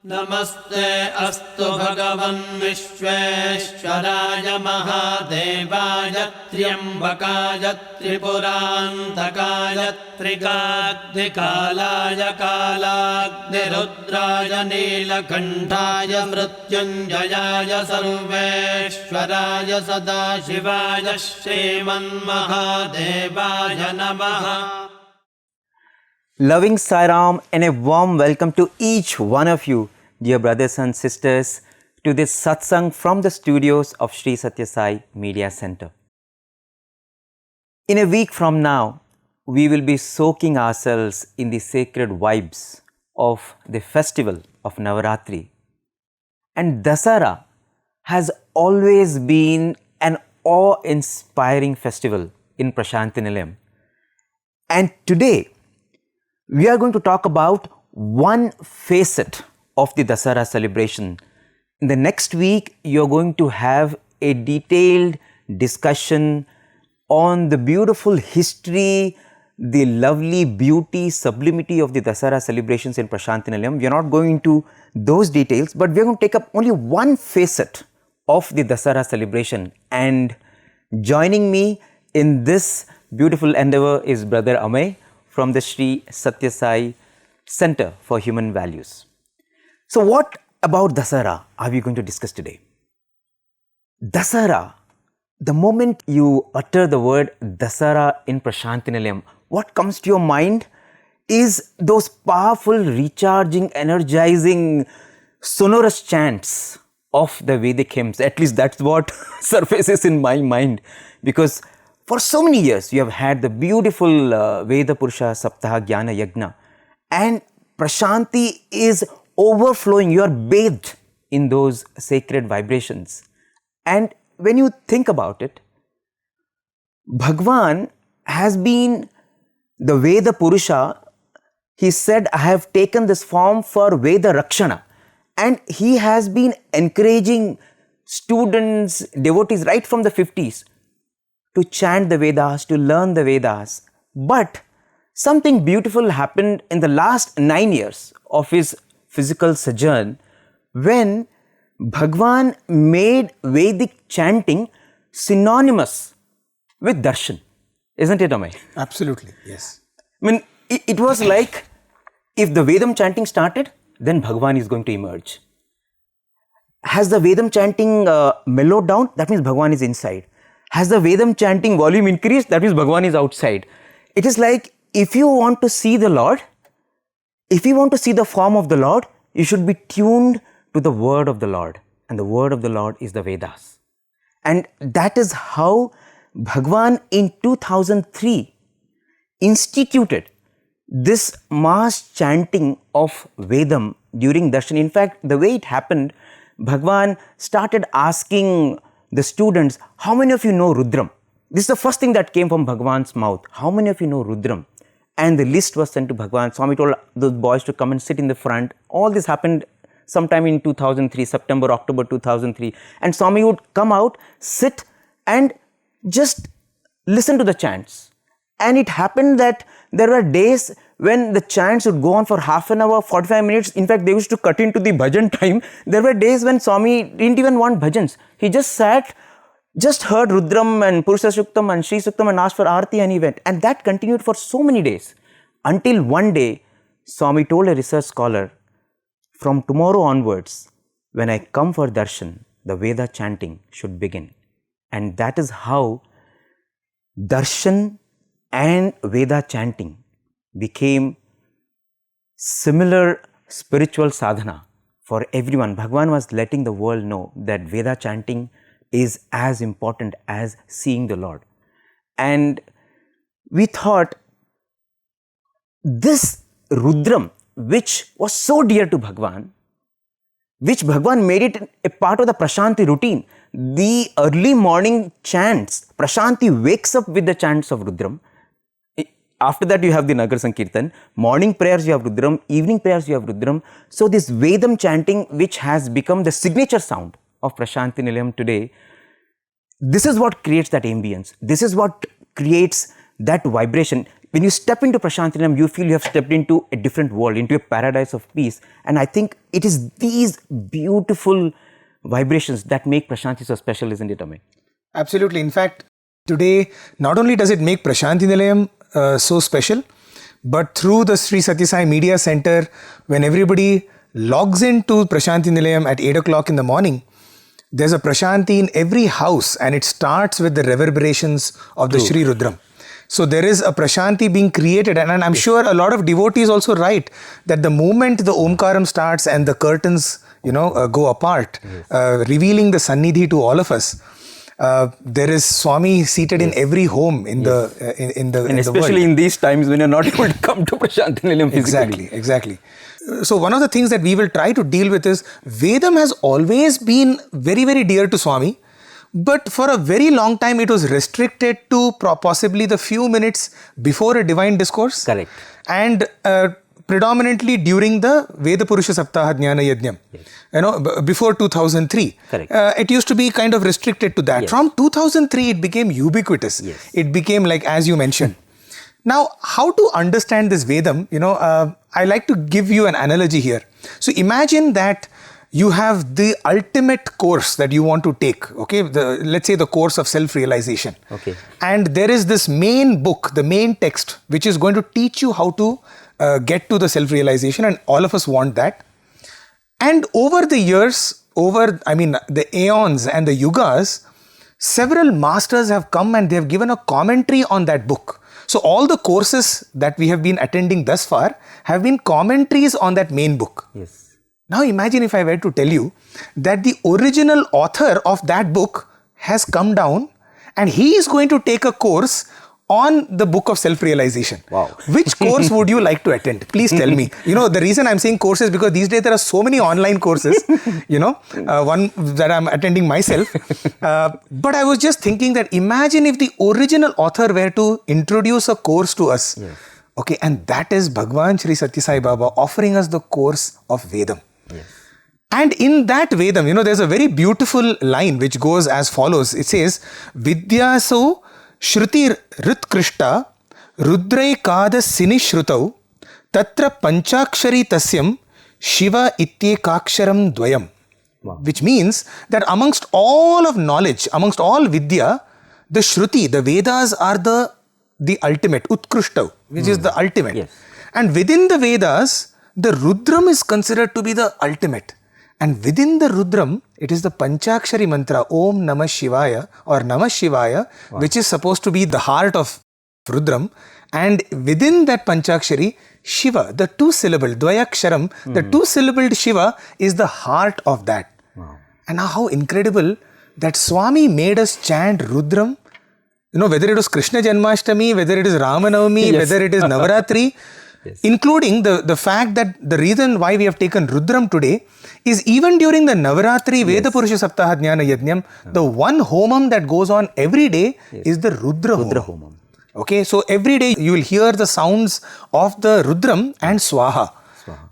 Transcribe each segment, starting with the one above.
नमस्ते अस्तु भगवन् विश्वेश्वराय महादेवाय त्र्यम्बकाय त्रिपुरान्तकाय त्रिकाग्निकालाय कालाग्निरुद्राय नीलकण्ठाय मृत्युञ्जयाय सर्वेश्वराय सदाशिवाय श्रीमन्महादेवाय नमः. Loving Sai Ram and a warm welcome to each one of you, dear brothers and sisters, to this satsang from the studios of Sri Satya Sai Media Center. In a week from now, we will be soaking ourselves in the sacred vibes of the festival of Navaratri. And Dasara has always been an awe-inspiring festival in Prashanthi Nilayam. And today, we are going to talk about one facet of the Dasara celebration. In the next week, you are going to have a detailed discussion on the beautiful history, the lovely beauty, sublimity of the Dasara celebrations in Prashanthi Nilayam. We are not going into those details, but we are going to take up only one facet of the Dasara celebration. And joining me in this beautiful endeavor is Brother Amey from the Sri Satya Sai Center for Human Values. So what about Dasara are we going to discuss today? Dasara, the moment you utter the word Dasara in Prashanthi Nilayam, what comes to your mind is those powerful, recharging, energizing, sonorous chants of the Vedic hymns. At least that's what surfaces in my mind, because for so many years, you have had the beautiful Veda Purusha Saptaha Jnana Yajna, and Prashanthi is overflowing. You are bathed in those sacred vibrations. And when you think about it, Bhagwan has been the Veda Purusha. He said, I have taken this form for Veda Rakshana. And he has been encouraging students, devotees right from the 50s to chant the Vedas, to learn the Vedas. But something beautiful happened in the last 9 years of his physical sojourn, when Bhagwan made Vedic chanting synonymous with darshan. Isn't it, Amey? Absolutely, yes. I mean, it was like if the Vedam chanting started, then Bhagwan is going to emerge. Has the Vedam chanting mellowed down? That means Bhagwan is inside. Has the Vedam chanting volume increased? That means Bhagwan is outside. It is like, if you want to see the Lord, if you want to see the form of the Lord, you should be tuned to the word of the Lord. And the word of the Lord is the Vedas. And that is how Bhagwan in 2003 instituted this mass chanting of Vedam during darshan. In fact, the way it happened, Bhagwan started asking the students, how many of you know Rudram? This is the first thing that came from Bhagwan's mouth. How many of you know Rudram? And the list was sent to Bhagwan. Swami told those boys to come and sit in the front. All this happened sometime in 2003, September, October 2003. And Swami would come out, sit and just listen to the chants. And it happened that there were days when the chants would go on for half an hour, 45 minutes. In fact, they used to cut into the bhajan time. There were days when Swami didn't even want bhajans. He just sat, just heard Rudram and Purusha Suktam and Shri Suktam and asked for Aarti, and he went. And that continued for so many days. Until one day, Swami told a research scholar, from tomorrow onwards, when I come for darshan, the Veda chanting should begin. And that is how darshan and Veda chanting became similar spiritual sadhana for everyone. Bhagwan was letting the world know that Veda chanting is as important as seeing the Lord. And we thought this Rudram, which was so dear to Bhagwan, which Bhagwan made it a part of the Prashanthi routine. The early morning chants, Prashanthi wakes up with the chants of Rudram. After that, you have the Nagar Sankirtan. Morning prayers, you have Rudram. Evening prayers, you have Rudram. So this Vedam chanting, which has become the signature sound of Prashanthi Nilayam today, this is what creates that ambience. This is what creates that vibration. when you step into Prasanthi Nilayam, you feel you have stepped into a different world, into a paradise of peace. And I think it is these beautiful vibrations that make Prasanthi so special, isn't it, Amey? Absolutely. In fact, today, not only does it make Prasanthi Nilayam so special, but through the Sri Sathya Sai Media Center, when everybody logs into Prasanthi Nilayam at 8 o'clock in the morning, there's a Prasanthi in every house, and it starts with the reverberations of the Sri Rudram. So there is a Prasanthi being created, and I'm sure a lot of devotees also write that the moment the Omkaram starts and the curtains, go apart, revealing the Sannidhi to all of us, there is Swami seated in every home in the and especially in these times when you're not able to come to Prasanthi Nilayam physically. Exactly. So one of the things that we will try to deal with is Vedam has always been very, very dear to Swami. But for a very long time, it was restricted to possibly the few minutes before a divine discourse. Correct. And predominantly during the Veda Purusha Saptaha Jnana Yajna. Before 2003. Correct. It used to be kind of restricted to that. Yes. From 2003, it became ubiquitous. Yes. It became like, as you mentioned. Now, how to understand this Vedam? I like to give you an analogy here. So imagine that you have the ultimate course that you want to take, okay? Let's say the course of self-realization. Okay. And there is this main book, the main text, which is going to teach you how to get to the self-realization, and all of us want that. And over the years, the aeons and the yugas, several masters have come and they have given a commentary on that book. So all the courses that we have been attending thus far have been commentaries on that main book. Yes. Now imagine if I were to tell you that the original author of that book has come down and he is going to take a course on the book of self-realization. Wow. Which course would you like to attend? Please tell me. The reason I'm saying courses because these days there are so many online courses, one that I'm attending myself. But I was just thinking that imagine if the original author were to introduce a course to us. Yes. Okay, and that is Bhagwan Sri Sathya Sai Baba offering us the course of Vedam. Yes. And in that Vedam, there's a very beautiful line which goes as follows. It says, Vidyaso Shruti Ritkrishta Rudrai Kada Sinishrutau Tatra Panchakshari Tasyam Shiva Ityekaksharam Dvayam. Wow. Which means that amongst all of knowledge, amongst all Vidya, the Shruti, the Vedas are the ultimate, Utkrishta, which is the ultimate. Yes. And within the Vedas, the Rudram is considered to be the ultimate. And within the Rudram, it is the Panchakshari mantra, Om Namah Shivaya or Namah Shivaya, which is supposed to be the heart of Rudram. And within that Panchakshari, Shiva, the two-syllabled, Dvayaksharam, the two-syllabled Shiva is the heart of that. Wow. And now how incredible that Swami made us chant Rudram. Whether it was Krishna Janmashtami, whether it is Ramanavami, Yes. whether it is Navaratri, Yes. including the fact that the reason why we have taken Rudram today is even during the Navaratri Veda Purusha Saptaha Jnana Yajnam, the one homam that goes on every day is the Rudra Homam. Okay, so every day you will hear the sounds of the Rudram and Swaha.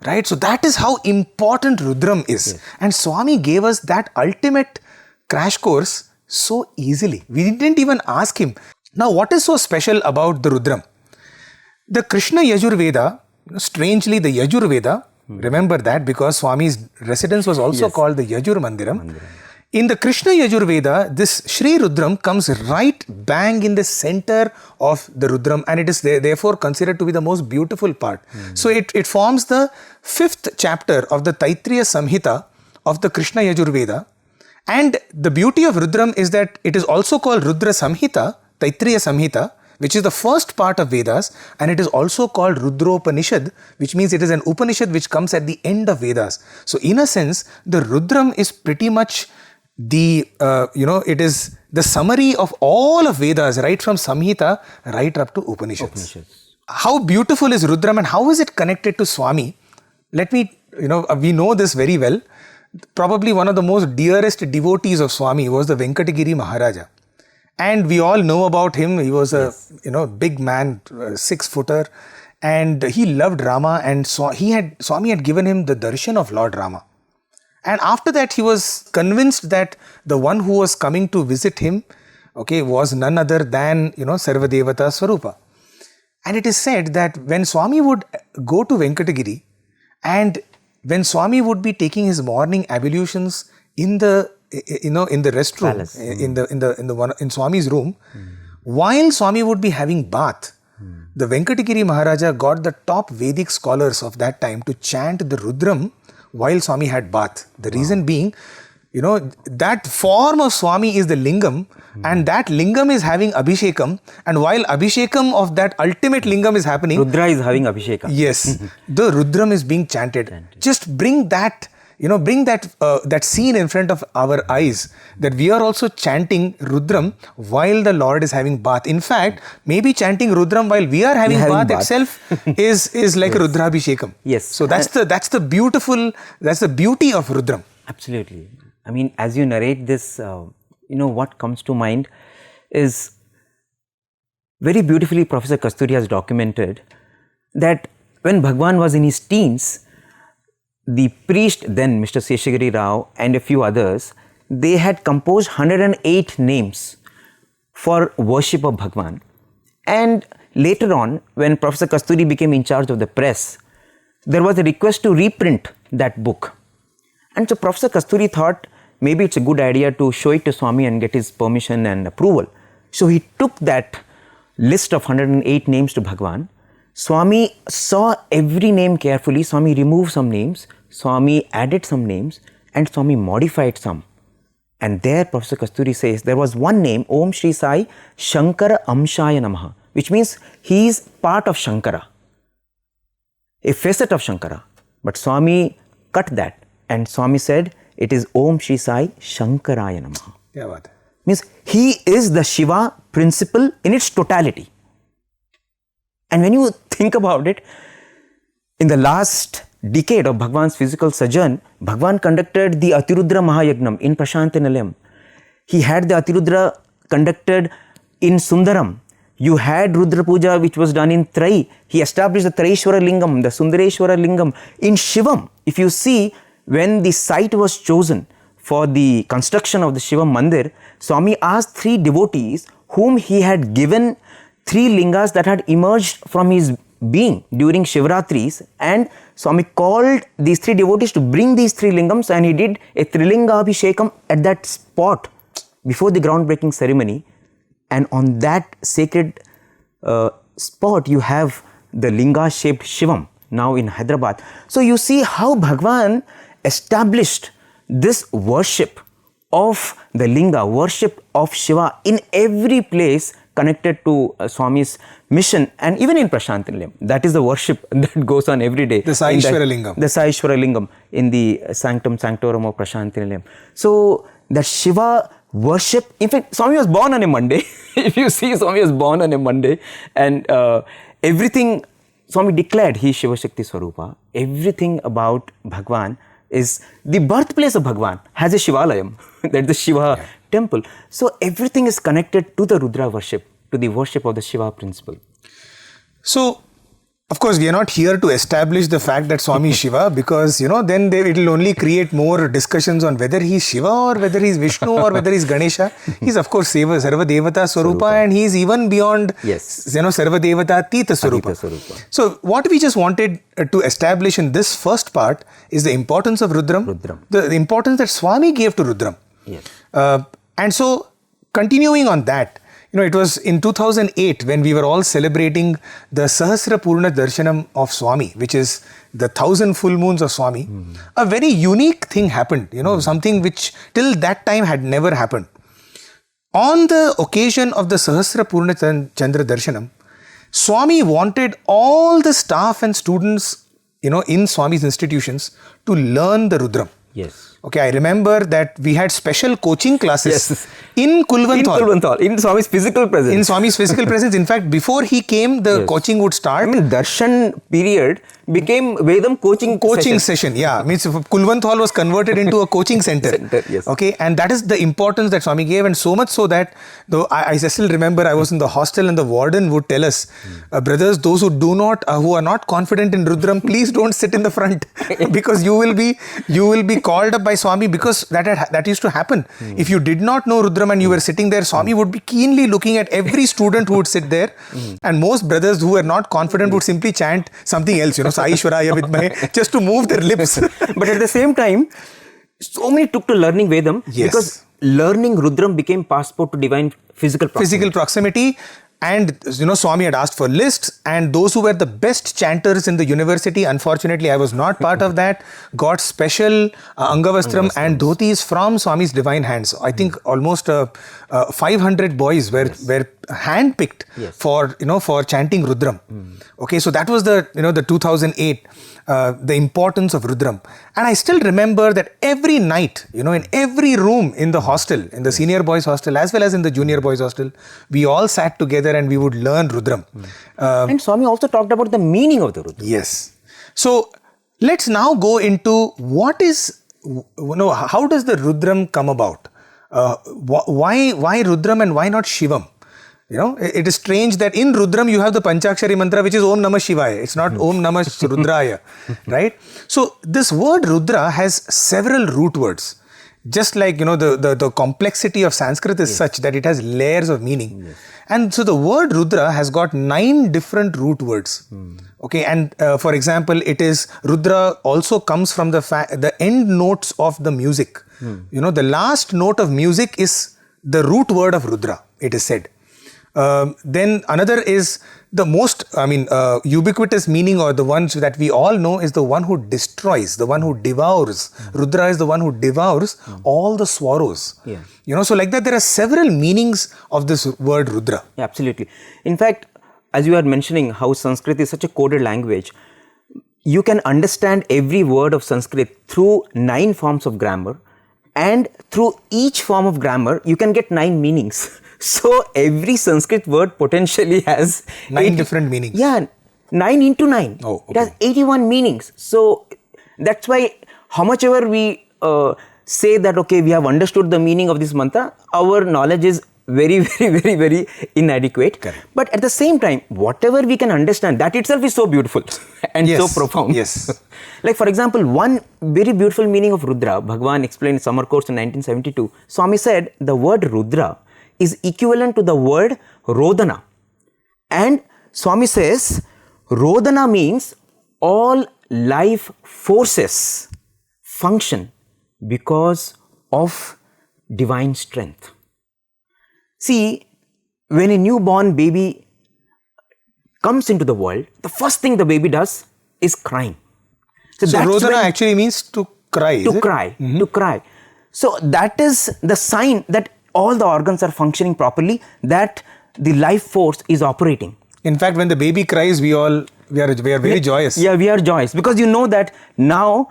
Right? So that is how important Rudram is. Yes. And Swami gave us that ultimate crash course so easily. We didn't even ask him. Now, what is so special about the Rudram? The Krishna Yajurveda, strangely the Yajurveda, remember that because Swami's residence was also called the Yajur Mandiram. In the Krishna Yajurveda, this Sri Rudram comes right bang in the center of the Rudram, and it is therefore considered to be the most beautiful part. So it forms the 5th chapter of the Taittiriya Samhita of the Krishna Yajurveda. And the beauty of Rudram is that it is also called Rudra Samhita, Taittiriya Samhita, which is the first part of Vedas, and it is also called Rudropanishad, which means it is an Upanishad which comes at the end of Vedas. So in a sense, the Rudram is pretty much it is the summary of all of Vedas, right from Samhita, right up to Upanishads. How beautiful is Rudram and how is it connected to Swami? Let me, we know this very well. Probably one of the most dearest devotees of Swami was the Venkatagiri Maharaja. And we all know about him. He was a big man, 6-footer, and he loved Rama, and Swami had given him the darshan of Lord Rama. And after that, he was convinced that the one who was coming to visit him, was none other than, Sarvadevata Swarupa. And it is said that when Swami would go to Venkatagiri and when Swami would be taking his morning ablutions in the restroom, Palace. in Swami's room, while Swami would be having bath, the Venkatagiri Maharaja got the top Vedic scholars of that time to chant the Rudram while Swami had bath. The reason being, that form of Swami is the lingam, and that lingam is having abhishekam, and while abhishekam of that ultimate lingam is happening, Rudra is having Abhisheka. yes, the Rudram is being chanted. Just bring that, that scene in front of our eyes, that we are also chanting Rudram while the Lord is having bath. In fact, maybe chanting Rudram while we are having bath itself is like a Rudrabhishekam. Yes. So that's the beauty of Rudram. Absolutely. I mean, as you narrate this, what comes to mind is very beautifully Professor Kasturi has documented that when Bhagwan was in his teens, the priest then, Mr. Seshagiri Rao and a few others, they had composed 108 names for worship of Bhagwan. And later on, when Professor Kasturi became in charge of the press, there was a request to reprint that book. And so Professor Kasturi thought maybe it's a good idea to show it to Swami and get his permission and approval. So he took that list of 108 names to Bhagwan. Swami saw every name carefully. Swami removed some names, Swami added some names, and Swami modified some. And there Professor Kasturi says there was one name, Om Shri Sai Shankara Amshaya Namaha, which means he is part of Shankara, a facet of Shankara. But Swami cut that and Swami said it is Om Shri Sai Shankaraya Namaha. Yeah, what? Means he is the Shiva principle in its totality. And when you think about it, in the last decade of Bhagwan's physical sojourn, Bhagwan conducted the Atirudra Mahayagnam in Prashant Nilayam. He had the Atirudra conducted in Sundaram. You had Rudra Puja which was done in Trai. He established the Traishwara Lingam, the Sundareshwara Lingam in Shivam. If you see, when the site was chosen for the construction of the Shivam Mandir, Swami asked 3 devotees whom he had given 3 lingas that had emerged from his being during Shivratris, and Swami called these 3 devotees to bring these 3 lingams, and he did a Trilinga Abhishekam at that spot before the groundbreaking ceremony. And on that sacred spot you have the linga shaped Shivam now in Hyderabad. So you see how Bhagwan established this worship of the linga, worship of Shiva in every place connected to Swami's mission, and even in Prashant Nilayam. That is the worship that goes on every day. The Saishwara Lingam. The Saishwara Lingam in the Sanctum Sanctorum of Prashant Nilayam. So the Shiva worship, in fact, Swami was born on a Monday. If you see, Swami was born on a Monday, and everything, Swami declared he is Shiva Shakti Swarupa. Everything about Bhagwan is the birthplace of Bhagwan has a Shivalayam, that's the Shiva temple. So everything is connected to the Rudra worship, to the worship of the Shiva principle. So, of course, we are not here to establish the fact that Swami is Shiva, because, then it will only create more discussions on whether he is Shiva or whether he is Vishnu or whether he is Ganesha. He is, of course, Sarva Devata Swarupa, and he is even beyond, Sarva Devata Tita Swarupa. So, what we just wanted to establish in this first part is the importance of Rudram. The importance that Swami gave to Rudram. Yes. And so, continuing on that, it was in 2008 when we were all celebrating the Sahasra Purna Darshanam of Swami, which is the 1000 full moons of Swami. A very unique thing happened, something which till that time had never happened. On the occasion of the Sahasra Purna Chandra Darshanam, Swami wanted all the staff and students, in Swami's institutions to learn the Rudram. Yes. Okay, I remember that we had special coaching classes in Kulwant In Swami's physical presence. In Swami's physical presence. In fact, before he came, the coaching would start. I mean, Darshan period became Vedam coaching session. Yeah, means Kulwant Hall was converted into a coaching center. Okay, and that is the importance that Swami gave, and so much so that, though I still remember I was in the hostel and the warden would tell us, brothers, those who are not confident in Rudram, please don't sit in the front because you will be called up by by Swami because that used to happen. If you did not know Rudram and you were sitting there, Swami would be keenly looking at every student who would sit there. And most brothers who were not confident would simply chant something else, Sa Ishwaraya Vidmahe, just to move their lips. But at the same time, so many took to learning Vedam because learning Rudram became passport to divine physical proximity. And Swami had asked for lists, and those who were the best chanters in the university, unfortunately I was not part of that, got special Angavastram and dhotis from Swami's divine hands. I think almost 500 boys were handpicked for chanting Rudram. Okay, so that was the 2008 the importance of Rudram. And I still remember that every night, in every room in the hostel, in the senior boys hostel as well as in the junior boys hostel, we all sat together and we would learn Rudram. And Swami also talked about the meaning of the Rudram. Yes. So let's now go into how does the Rudram come about? Why Rudram and why not Shivam? It is strange that in Rudram you have the Panchakshari mantra, which is Om Namah Shivaya. It's not Om Namah Rudraya, right? So this word Rudra has several root words. Just like, the complexity of Sanskrit is such that it has layers of meaning. And so the word Rudra has got 9 different root words. Okay, and for example, it is Rudra also comes from the end notes of the music. The last note of music is the root word of Rudra, it is said. Then another is the most, ubiquitous meaning, or the ones that we all know, is the one who destroys, the one who devours. Rudra is the one who devours all the sorrows. So like that there are several meanings of this word Rudra. Yeah, absolutely. In fact, as you are mentioning how Sanskrit is such a coded language, you can understand every word of Sanskrit through 9 forms of grammar, and through each form of grammar you can get 9 meanings. So every Sanskrit word potentially has 9 different meanings. Yeah, 9 into 9. Oh, okay. It has 81 meanings. So that's why how much ever we say that, okay, we have understood the meaning of this mantra, our knowledge is very, very, very, very inadequate. Correct. But at the same time, whatever we can understand, that itself is so beautiful and so profound. Yes. Like for example, one very beautiful meaning of Rudra, Bhagavan explained in summer course in 1972. Swami said the word Rudra is equivalent to the word Rodana. And Swami says, Rodana means all life forces function because of divine strength. See, when a newborn baby comes into the world, the first thing the baby does is crying. So Rodana actually means to cry. To cry. So that is the sign that all the organs are functioning properly, that the life force is operating. In fact, when the baby cries, we are very joyous. Yeah, we are joyous because you know that now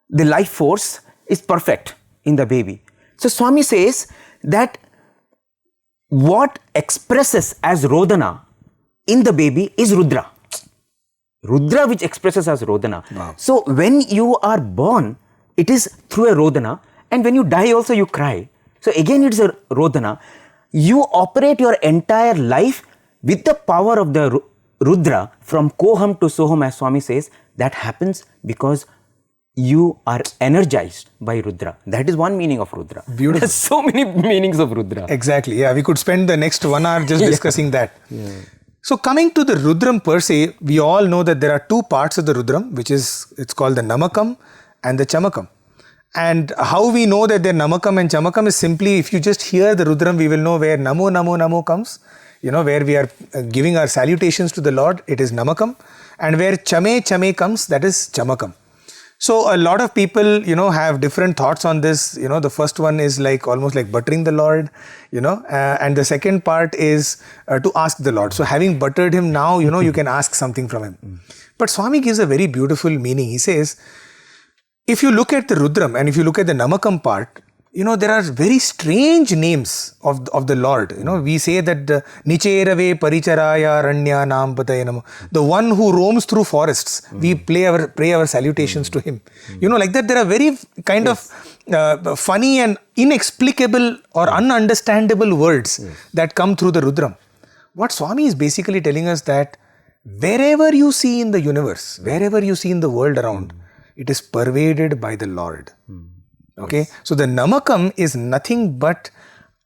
the life force is perfect in the baby. So Swami says that what expresses as Rodana in the baby is Rudra. Rudra which expresses as Rodana. Wow. So when you are born, it is through a Rodana, and when you die also you cry. So again it's a Rodana. You operate your entire life with the power of the Rudra from Koham to Soham, as Swami says. That happens because you are energized by Rudra. That is one meaning of Rudra. Beautiful. There's so many meanings of Rudra. Exactly. Yeah, we could spend the next 1 hour just discussing that. Yeah. So coming to the Rudram per se, we all know that there are 2 parts of the Rudram, which is, it's called the Namakam and the Chamakam. And how we know that they're Namakam and Chamakam is simply, if you just hear the Rudram, we will know where Namo, Namo, Namo comes. Where we are giving our salutations to the Lord, it is Namakam. And where Chame, Chame comes, that is Chamakam. So a lot of people, have different thoughts on this. The first one is almost like buttering the Lord, and the second part is to ask the Lord. So having buttered him now, you can ask something from him. But Swami gives a very beautiful meaning. He says, if you look at the Rudram and if you look at the Namakam part, there are very strange names of the Lord. We say that Nicherave Paricharaya Ranya Nam Patayanam, the one who roams through forests, we pray our salutations to him. Like that there are very kind of funny and inexplicable or ununderstandable words that come through the Rudram. What Swami is basically telling us that wherever you see in the universe, wherever you see in the world around, it is pervaded by the Lord. Okay, so the Namakam is nothing but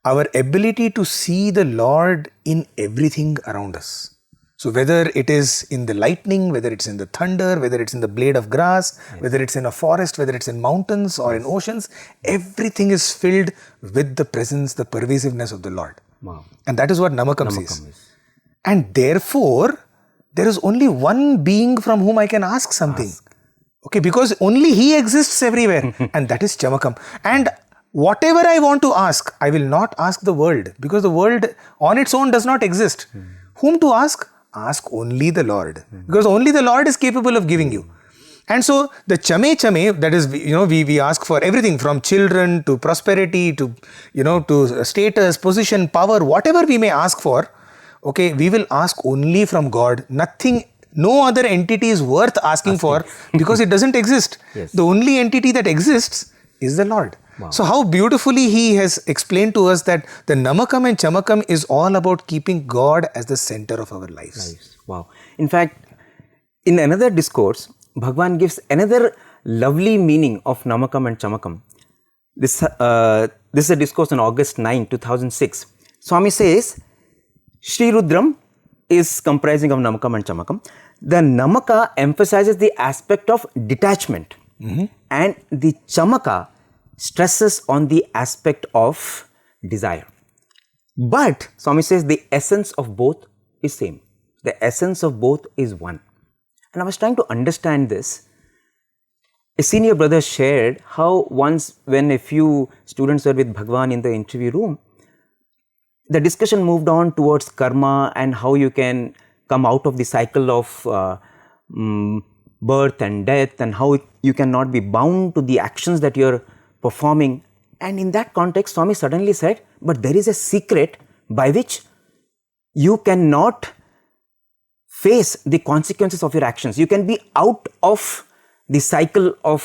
our ability to see the Lord in everything around us. So whether it is in the lightning, whether it's in the thunder, whether it's in the blade of grass, whether it's in a forest, whether it's in mountains or in oceans, everything is filled with the presence, the pervasiveness of the Lord. Wow. And that is what Namakam is. And therefore, there is only one being from whom I can ask something. Okay, because only He exists everywhere, and that is Chamakam. And whatever I want to ask, I will not ask the world, because the world on its own does not exist. Whom to ask? Ask only the Lord, because only the Lord is capable of giving you. And so the chame, that is, we ask for everything from children to prosperity to, to status, position, power, whatever we may ask for. Okay, we will ask only from God. Nothing, no other entity is worth asking for because it doesn't exist. Yes. The only entity that exists is the Lord. Wow. So how beautifully He has explained to us that the Namakam and Chamakam is all about keeping God as the center of our lives. Wow. In fact, in another discourse, Bhagwan gives another lovely meaning of Namakam and Chamakam. This is a discourse on August 9, 2006. Swami says, Sri Rudram is comprising of Namakam and Chamakam. The Namaka emphasizes the aspect of detachment, and the Chamaka stresses on the aspect of desire. But Swami says the essence of both is same. The essence of both is one. And I was trying to understand this. A senior brother shared how once when a few students were with Bhagwan in the interview room, the discussion moved on towards karma and how you can come out of the cycle of birth and death, and how you cannot be bound to the actions that you're performing. And in that context, Swami suddenly said, but there is a secret by which you cannot face the consequences of your actions. You can be out of the cycle of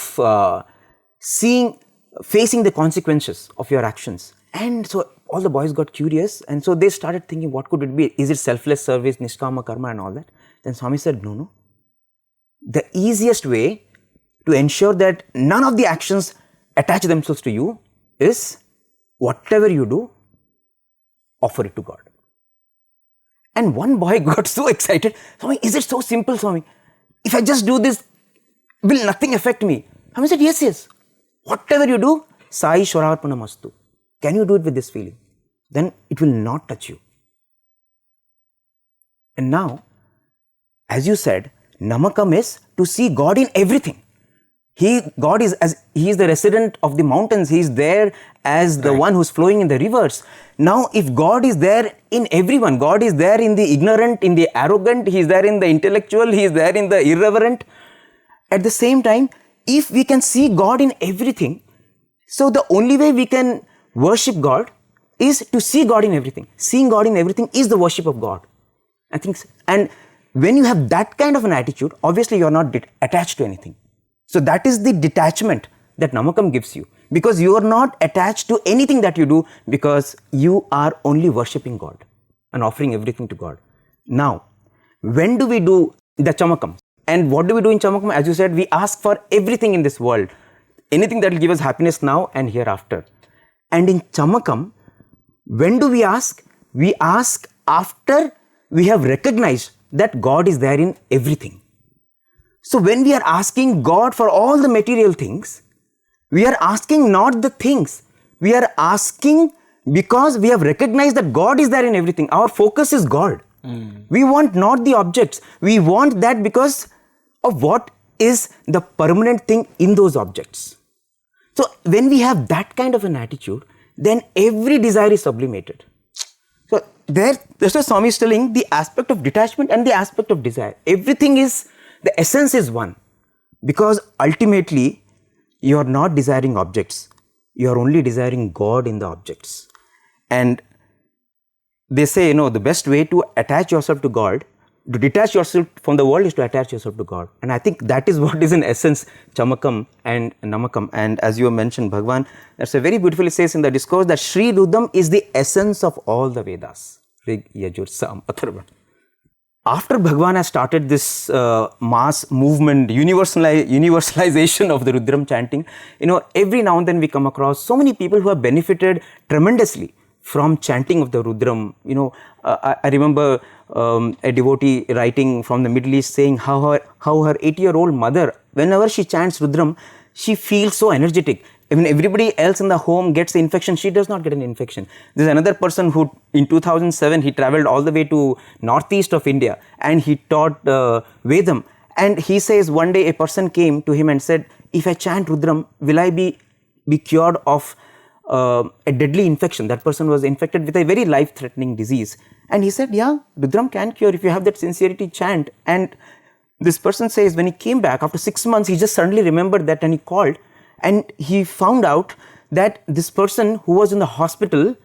facing the consequences of your actions. And so all the boys got curious, and so they started thinking, what could it be? Is it selfless service, nishkama karma and all that? Then Swami said, no. The easiest way to ensure that none of the actions attach themselves to you is whatever you do, offer it to God. And one boy got so excited, Swami, is it so simple, Swami? If I just do this, will nothing affect me? Swami said, yes. Whatever you do, Sai Shwararpanamastu. Can you do it with this feeling? Then it will not touch you. And now, as you said, Namakam is to see God in everything. God is He is the resident of the mountains. He is there as the one who's flowing in the rivers. Now, if God is there in everyone, God is there in the ignorant, in the arrogant, He is there in the intellectual, He is there in the irreverent. At the same time, if we can see God in everything, so the only way we can worship God is to see God in everything. Seeing God in everything is the worship of God. I think, and when you have that kind of an attitude, obviously you are not attached to anything. So that is the detachment that Namakam gives you, because you are not attached to anything that you do, because you are only worshipping God and offering everything to God. Now, when do we do the Chamakam? And what do we do in Chamakam? As you said, we ask for everything in this world, anything that will give us happiness now and hereafter. And in Chamakam, when do we ask? We ask after we have recognized that God is there in everything. So when we are asking God for all the material things, we are asking not the things. We are asking because we have recognized that God is there in everything. Our focus is God. We want not the objects. We want that because of what is the permanent thing in those objects. So when we have that kind of an attitude, then every desire is sublimated. So that's what Swami is telling, the aspect of detachment and the aspect of desire. Everything is, the essence is one, because ultimately you are not desiring objects. You are only desiring God in the objects. And they say, the best way to attach yourself to God, to detach yourself from the world, is to attach yourself to God. And I think that is what is in essence Chamakam and Namakam. And as you have mentioned, Bhagwan, that's a very beautifully says in the discourse that Sri Rudram is the essence of all the Vedas. Rig, Yajur, Sam, Atharvana. after Bhagwan has started this mass movement, universalization of the Rudram chanting, every now and then we come across so many people who have benefited tremendously from chanting of the Rudram. I remember a devotee writing from the Middle East saying how her 80-year-old mother, whenever she chants Rudram, she feels so energetic. When everybody else in the home gets the infection, she does not get an infection. There's another person who, in 2007, he traveled all the way to northeast of India and he taught Vedam. And he says one day a person came to him and said, if I chant Rudram, will I be cured of a deadly infection? That person was infected with a very life-threatening disease. And he said, yeah, Rudram can cure if you have that sincerity, chant. And this person says when he came back after 6 months, he just suddenly remembered that and he called. And he found out that this person who was in the hospital,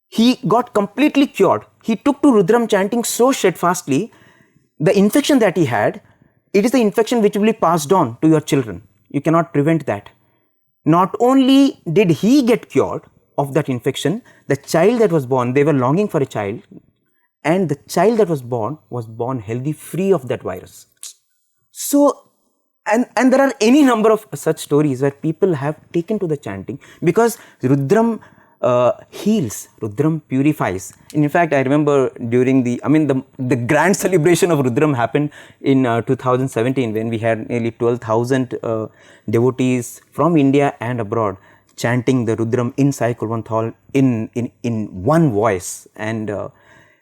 he got completely cured. He took to Rudram chanting so steadfastly, the infection that he had, it is the infection which will be passed on to your children. You cannot prevent that. Not only did he get cured of that infection, the child that was born, they were longing for a child, and the child that was born healthy, free of that virus. So, and there are any number of such stories where people have taken to the chanting because Rudram heals, Rudram purifies. In fact, I remember during the grand celebration of Rudram happened in 2017 when we had nearly 12,000 devotees from India and abroad chanting the Rudram in Sai Kulwant in one voice. And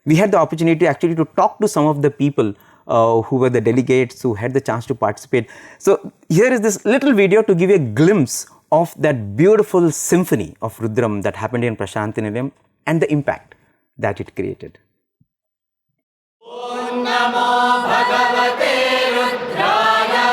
we had the opportunity actually to talk to some of the people who were the delegates who had the chance to participate. So here is this little video to give you a glimpse of that beautiful symphony of Rudram that happened in Prashanti Nilayam and the impact that it created. Om Namo Bhagavate Rudraya.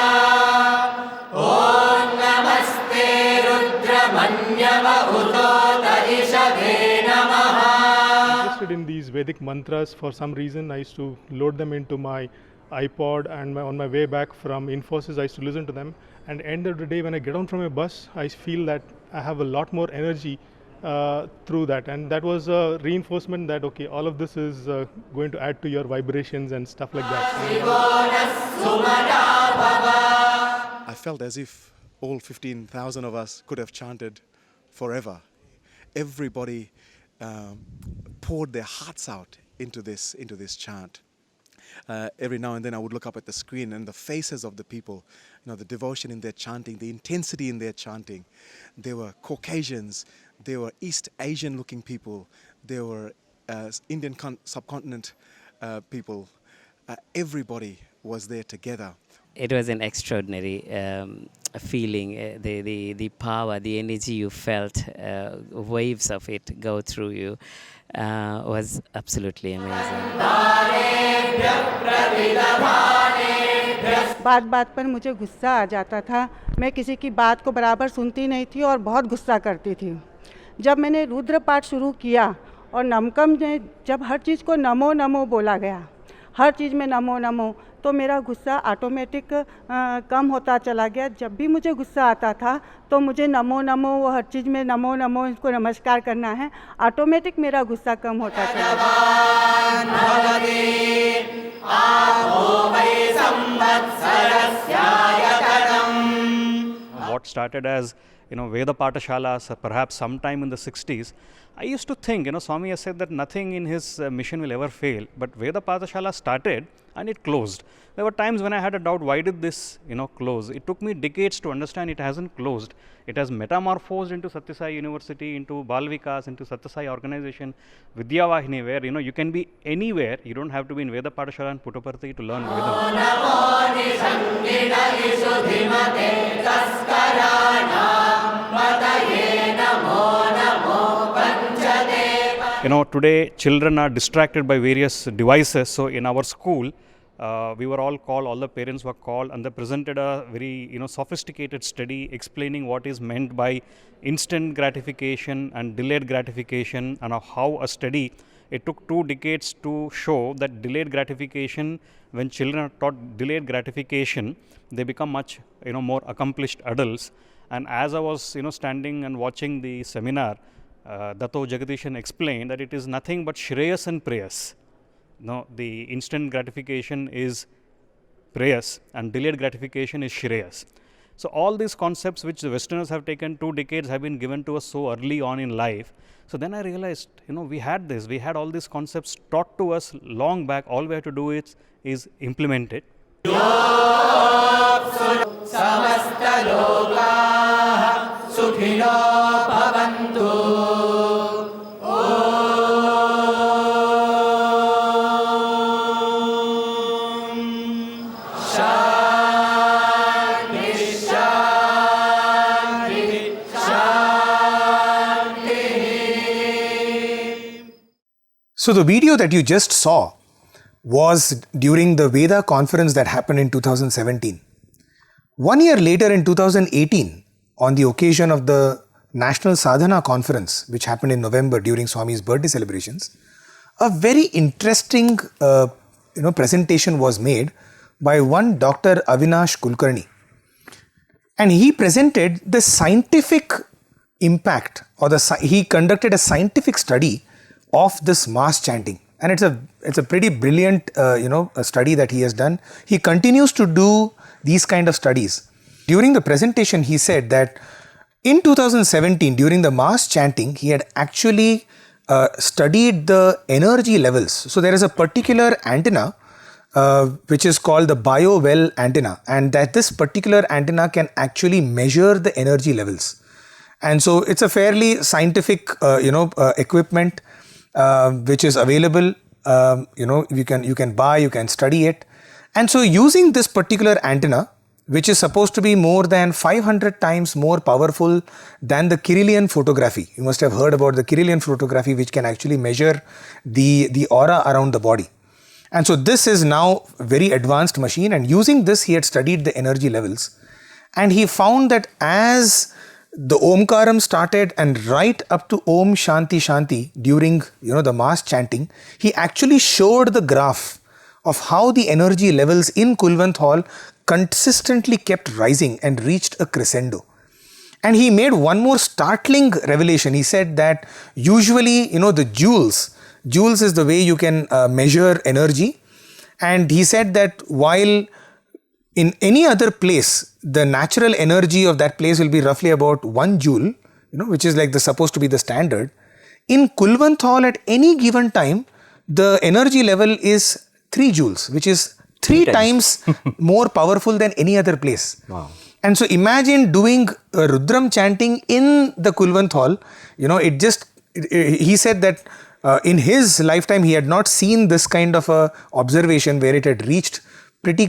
Om Namaste Rudramanyava Utota Ishave Namaha. Interested in these Vedic mantras. For some reason, I used to load them into my iPod, and on my way back from Infosys, I used to listen to them. And end of the day, when I get on from a bus, I feel that I have a lot more energy through that. And that was a reinforcement that, okay, all of this is going to add to your vibrations and stuff like that. I felt as if all 15,000 of us could have chanted forever. Everybody poured their hearts out into this chant. Every now and then I would look up at the screen and the faces of the people, the devotion in their chanting, the intensity in their chanting. There were Caucasians, there were East Asian looking people, there were Indian subcontinent people. Everybody was there together. It was an extraordinary feeling. The power, the energy you felt, waves of it go through you, was absolutely amazing. बात बात पर मुझे गुस्सा आ जाता था. मैं किसी की बात को बराबर सुनती नहीं थी और बहुत गुस्सा करती थी. जब मैंने रुद्र पाठ शुरू किया और नमकम ने जब हर चीज़ को नमो नमो बोला गया, हर चीज़ में नमो नमो, तो मेरा गुस्सा ऑटोमेटिक कम होता चला गया. जब भी मुझे गुस्सा आता था तो मुझे नमो नमो, वो हर चीज़ में नमो नमो, इसको नमस्कार करना है, ऑटोमेटिक मेरा गुस्सा कम होता चला गया. What started as Veda Patashalas, perhaps sometime in the 60s, I used to think, Swami has said that nothing in his mission will ever fail, but Veda Patashala started and it closed. There were times when I had a doubt, why did this, close? It took me decades to understand it hasn't closed. It has metamorphosed into Satya Sai University, into Bal Vikas, into Satya Sai organization, Vidya Vahini, where, you can be anywhere. You don't have to be in Veda Patashala and Puttaparthi to learn Veda. Today children are distracted by various devices. So in our school, we were all called, all the parents were called, and they presented a very sophisticated study explaining what is meant by instant gratification and delayed gratification, and how a study, it took 2 decades to show that delayed gratification, when children are taught delayed gratification, they become much more accomplished adults. And as I was standing and watching the seminar, Dato Jagadishan explained that it is nothing but Shreyas and Preyas. No, the instant gratification is preyas and delayed gratification is shreyas. So all these concepts which the Westerners have taken 2 decades have been given to us so early on in life. So then I realized, we had all these concepts taught to us long back. All we have to do is implement it. समस्तलोकाः सुखिनो भवन्तु So the video that you just saw was during the Veda conference that happened in 2017. 1 year later in 2018, on the occasion of the National Sadhana Conference, which happened in November during Swami's birthday celebrations, a very interesting presentation was made by one Dr. Avinash Kulkarni. And he presented the scientific impact, or he conducted a scientific study of this mass chanting. And it's a pretty brilliant a study that he has done. He continues to do these kind of studies. During the presentation, he said that in 2017, during the mass chanting, he had actually studied the energy levels. So there is a particular antenna which is called the BioWell antenna, and that this particular antenna can actually measure the energy levels. And so it's a fairly scientific equipment which is available. You can buy, you can study it. And so using this particular antenna, which is supposed to be more than 500 times more powerful than the Kirlian photography. You must have heard about the Kirlian photography, which can actually measure the aura around the body. And so this is now a very advanced machine, and using this he had studied the energy levels, and he found that as the Omkaram started and right up to Om Shanti Shanti during the mass chanting, he actually showed the graph of how the energy levels in Kulwant Hall consistently kept rising and reached a crescendo. And he made one more startling revelation. He said that usually the joules is the way you can measure energy, and he said that while in any other place the natural energy of that place will be roughly about 1 joule, which is like supposed to be the standard, in Kulwant Hall at any given time the energy level is 3 joules, which is 3 times more powerful than any other place. Wow. And so imagine doing Rudram chanting in the Kulwant Hall. He said that in his lifetime he had not seen this kind of a observation where it had reached pretty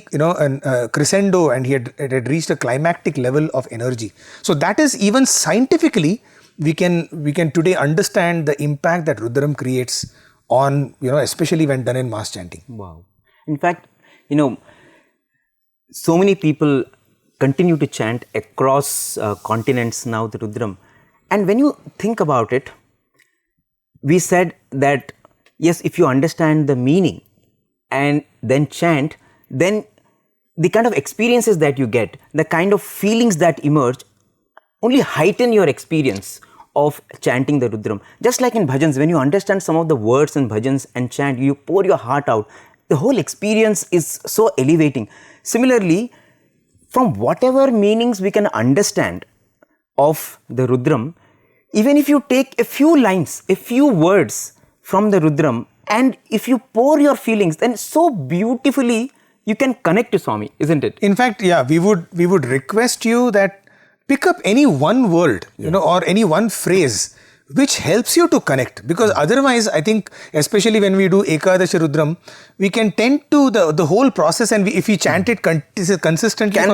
crescendo, and it had reached a climactic level of energy. So that is, even scientifically we can today understand the impact that Rudram creates on especially when done in mass chanting. Wow. In fact, so many people continue to chant across continents now the Rudram. And when you think about it, we said that yes, if you understand the meaning and then chant, then the kind of experiences that you get, the kind of feelings that emerge only heighten your experience of chanting the Rudram. Just like in bhajans, when you understand some of the words in bhajans and chant, you pour your heart out, the whole experience is so elevating. Similarly, from whatever meanings we can understand of the Rudram, even if you take a few lines, a few words from the Rudram, and if you pour your feelings, then so beautifully you can connect to Swami, isn't it? In fact, yeah, we would request you that pick up any one word, or any one phrase which helps you to connect, because otherwise I think, especially when we do Ekadasha Rudram, we can tend to the whole process, and if we chant it consistently, it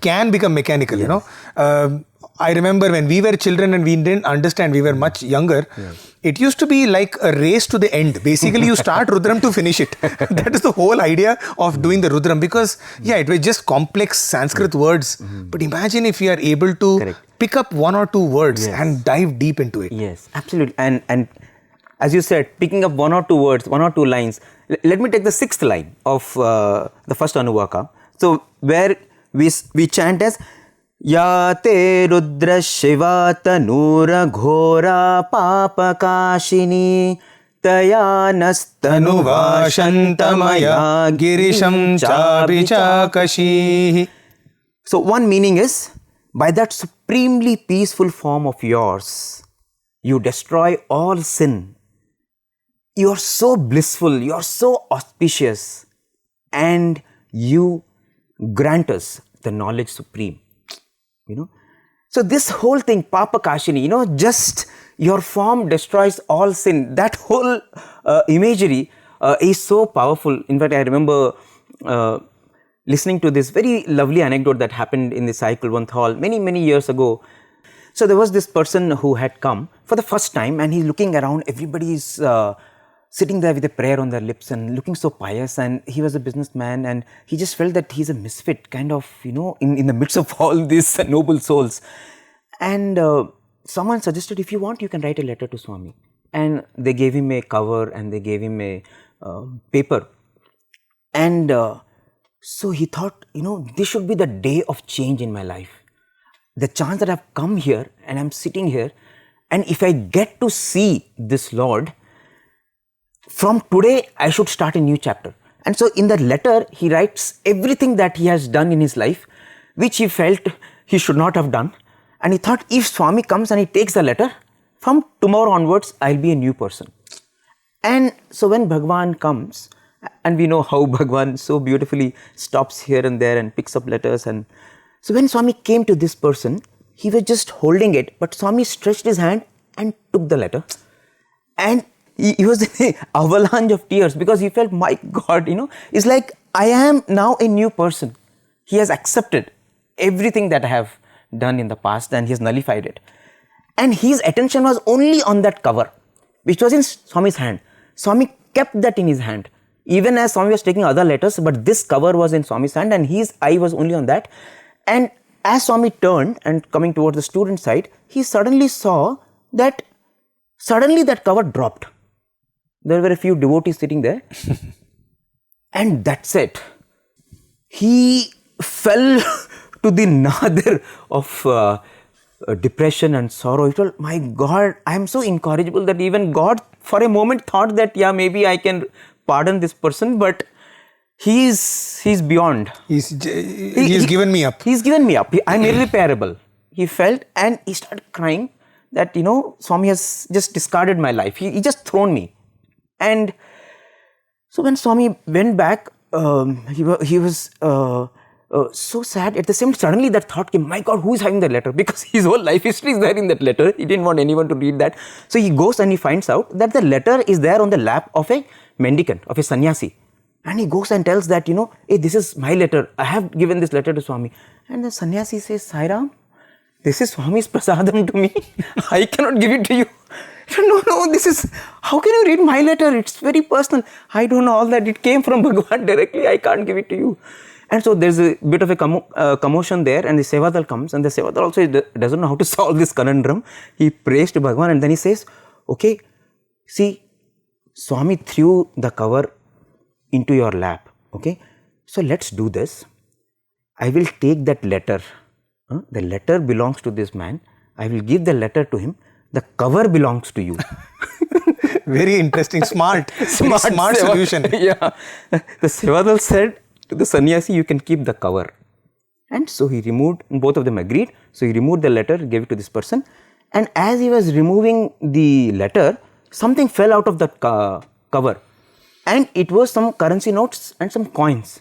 can become mechanical. Yes. I remember when we were children and we didn't understand, we were much younger. Yes. It used to be like a race to the end. Basically, you start Rudram to finish it. That is the whole idea of doing the Rudram, because it was just complex Sanskrit words. But imagine if you are able to pick up 1 or 2 words and dive deep into it. Yes, absolutely. And as you said, picking up 1 or 2 words, 1 or 2 lines. Let me take the 6th line of the first Anuvaka. So where we chant as Ya te Rudra Shiva Tanura Ghora Papakashini तनुवाशन्तमया गिरिशं चापि चाकशीः. So one meaning is, by that supremely peaceful form of yours, you destroy all sin. You are so blissful, you are so auspicious, and you grant us the knowledge supreme. So this whole thing, Papa Kashini, just your form destroys all sin. That whole imagery is so powerful. In fact, I remember listening to this very lovely anecdote that happened in the Cycle One Hall many years ago. So there was this person who had come for the first time, and he's looking around. Everybody is sitting there with a prayer on their lips and looking so pious, and he was a businessman, and he just felt that he's a misfit, kind of, in the midst of all these noble souls. And someone suggested, if you want, you can write a letter to Swami. And they gave him a cover and they gave him a paper. And so he thought, this should be the day of change in my life. The chance that I've come here and I'm sitting here, and if I get to see this Lord, from today I should start a new chapter. And so in that letter, he writes everything that he has done in his life, which he felt he should not have done. And he thought, if Swami comes and he takes the letter, from tomorrow onwards, I'll be a new person. And so when Bhagwan comes, and we know how Bhagwan so beautifully stops here and there and picks up letters. And so when Swami came to this person, he was just holding it, but Swami stretched his hand and took the letter. And he was in an avalanche of tears, because he felt, my God, it's like, I am now a new person. He has accepted everything that I have done in the past, and he has nullified it. And his attention was only on that cover, which was in Swami's hand. Swami kept that in his hand, even as Swami was taking other letters, but this cover was in Swami's hand, and his eye was only on that. And as Swami turned and coming towards the student side, he suddenly saw that that cover dropped. There were a few devotees sitting there, and that's it. He fell to the nadir of depression and sorrow. He told, my God, I am so incorrigible that even God for a moment thought that, yeah, maybe I can pardon this person, but he's beyond. He's given me up. He's given me up. I'm irreparable. He felt, and he started crying that, Swami has just discarded my life. He just thrown me. And so when Swami went back, he was so sad. At the same time, suddenly that thought came, my God, who is having that letter? Because his whole life history is there in that letter. He didn't want anyone to read that. So he goes and he finds out that the letter is there on the lap of a mendicant, of a sannyasi. And he goes and tells that, hey, this is my letter. I have given this letter to Swami. And the sannyasi says, Sai Ram, this is Swami's prasadam to me. I cannot give it to you. No, how can you read my letter? It's very personal. I don't know all that. It came from Bhagwan directly. I can't give it to you. And so there's a bit of a commotion there, and the Sevadal comes, and the Sevadal also doesn't know how to solve this conundrum. He prays to Bhagwan, and then he says, okay, see, Swami threw the cover into your lap, okay? So let's do this. I will take that letter. The letter belongs to this man. I will give the letter to him. The cover belongs to you. Very interesting, smart solution. Yeah. The Sevadal said to the sannyasi, you can keep the cover. And so he removed, both of them agreed. So he removed the letter, gave it to this person. And as he was removing the letter, something fell out of the cover. And it was some currency notes and some coins.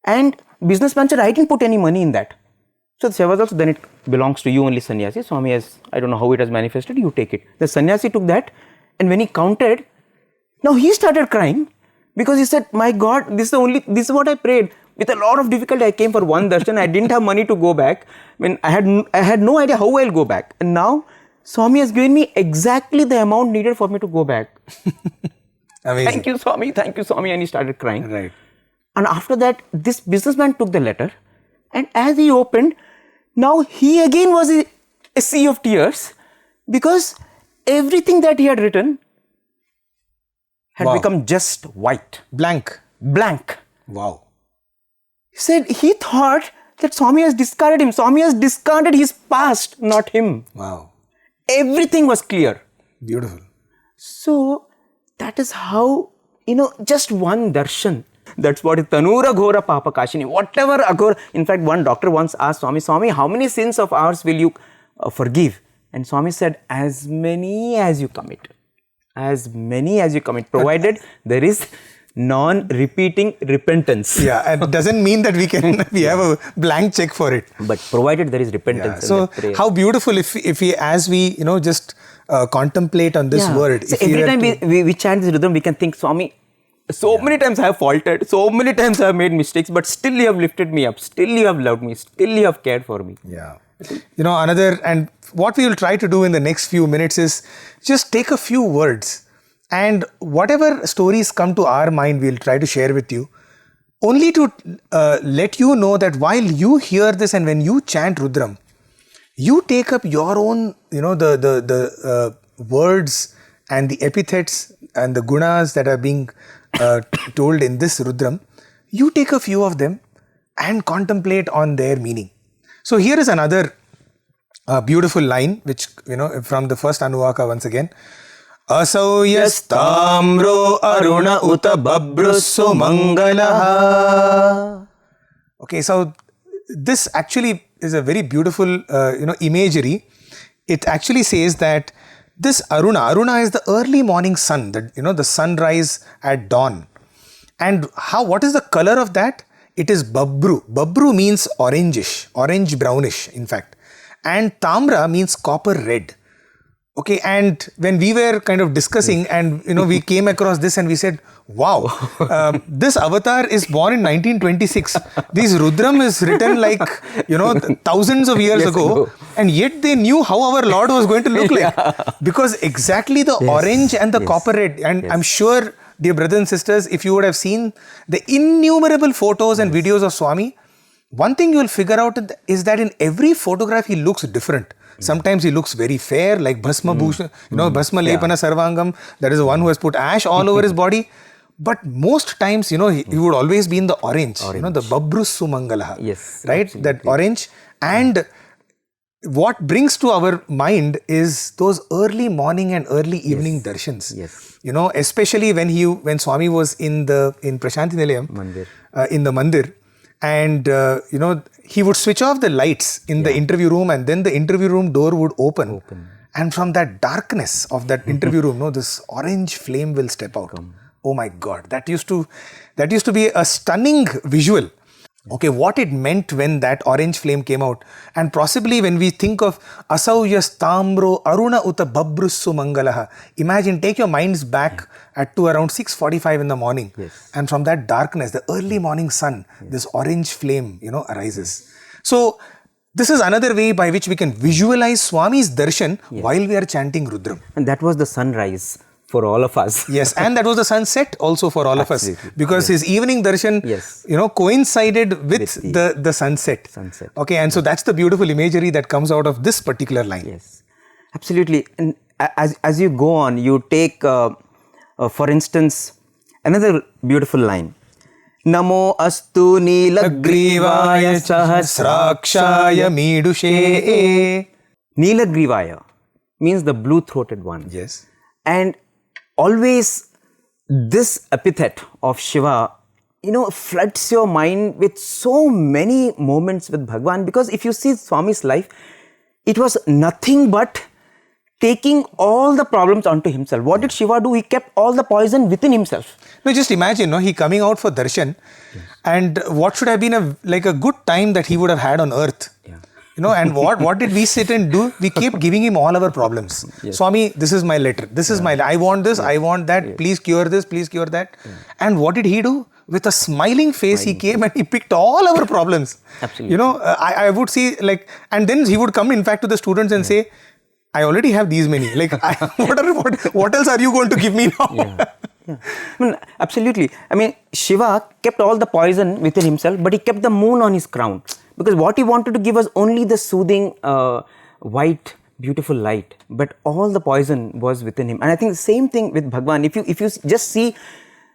And businessman said, I didn't put any money in that. So the Sevadal said, then it belongs to you only, sannyasi. Swami has, I don't know how it has manifested, you take it. The sannyasi took that, and when he counted, now he started crying, because he said, my God, this is what I prayed. With a lot of difficulty, I came for one darshan. I didn't have money to go back. I had no idea how I'll go back. And now Swami has given me exactly the amount needed for me to go back. Amazing. Thank you, Swami. Thank you, Swami. And he started crying. Right. And after that, this businessman took the letter, and as he opened, now he again was a sea of tears, because everything that he had written had become just white. Blank. Wow. He said he thought that Swami has discarded him. Swami has discarded his past, not him. Wow. Everything was clear. Beautiful. So That is how, just one darshan. That's what is Tanura Ghora Papa Kashini. Whatever Aghora. In fact, one doctor once asked Swami, how many sins of ours will you forgive? And Swami said, as many as you commit. As many as you commit, provided there is non-repeating repentance. Yeah, and it doesn't mean that we have a blank check for it. But provided there is repentance. Yeah. So how beautiful if we as we just contemplate on this word. So every time we chant this Rudram, we can think, Swami, so many times I have faltered, so many times I have made mistakes, but still you have lifted me up, still you have loved me, still you have cared for me. Yeah. And what we will try to do in the next few minutes is just take a few words and whatever stories come to our mind, we'll try to share with you, only to let you know that while you hear this and when you chant Rudram, you take up your own, the words and the epithets and the gunas that are being told in this Rudram, you take a few of them and contemplate on their meaning. So here is another beautiful line, which, from the first Anuvaka once again. Asau yastamro aruna uta babrusu mangalaha. Okay, so this actually is a very beautiful, imagery. It actually says that this Aruna is the early morning sun, the sunrise at dawn. And what is the color of that? It is Babru. Babru means orangish, orange brownish in fact. And Tamra means copper red. Okay, and when we were kind of discussing and we came across this and we said, wow, this avatar is born in 1926. This Rudram is written like, thousands of years ago. And yet they knew how our Lord was going to look like. Because exactly the orange and the copper red. And I'm sure, dear brothers and sisters, if you would have seen the innumerable photos and videos of Swami, one thing you will figure out is that in every photograph he looks different. Sometimes he looks very fair, like Bhasma Bhushan, Bhasma Lepana Sarvangam. That is the one who has put ash all over his body. But most times, he would always be in the orange. The Babrus Sumangalaha. Yes. Right? Absolutely. That orange. And what brings to our mind is those early morning and early evening darshans. Yes. Especially when Swami was in Prashanti Nilayam, in the mandir. And, he would switch off the lights in the interview room and then the interview room door would open. And from that darkness of that interview room, this orange flame will step out. Oh my God, that used to be a stunning visual. Okay, what it meant when that orange flame came out. And possibly when we think of Asau yastamro aruna uta babrussu mangalaha. Imagine, take your minds back to around 6:45 in the morning. Yes. And from that darkness, the early morning sun, this orange flame, arises. So, this is another way by which we can visualize Swami's darshan while we are chanting Rudram. And that was the sunrise for all of us. Yes, and that was the sunset also for all of us. Because his evening darshan, coincided with the sunset. Okay, and so that's the beautiful imagery that comes out of this particular line. Yes, absolutely. And as you go on, you take, for instance, another beautiful line. Namo astu Neelagrivaya Sahasrakshaya Midushe. Neelagrivaya means the blue-throated one. Yes. And always this epithet of Shiva, floods your mind with so many moments with Bhagwan, because if you see Swami's life, it was nothing but taking all the problems onto himself. What did Shiva do? He kept all the poison within himself. No, just imagine, he coming out for darshan and what should have been a good time that he would have had on earth. And what did we sit and do? We kept giving him all our problems. Swami, this is my letter. This is I want this, I want that. Please cure this, please cure that. And what did he do? With a smiling face, he came and he picked all our problems. Absolutely. I would see and then he would come in fact to the students and say, I already have these many. What else are you going to give me now? Absolutely. Shiva kept all the poison within himself, but he kept the moon on his crown. Because what he wanted to give was only the soothing, white, beautiful light. But all the poison was within him. And I think the same thing with Bhagwan. If you just see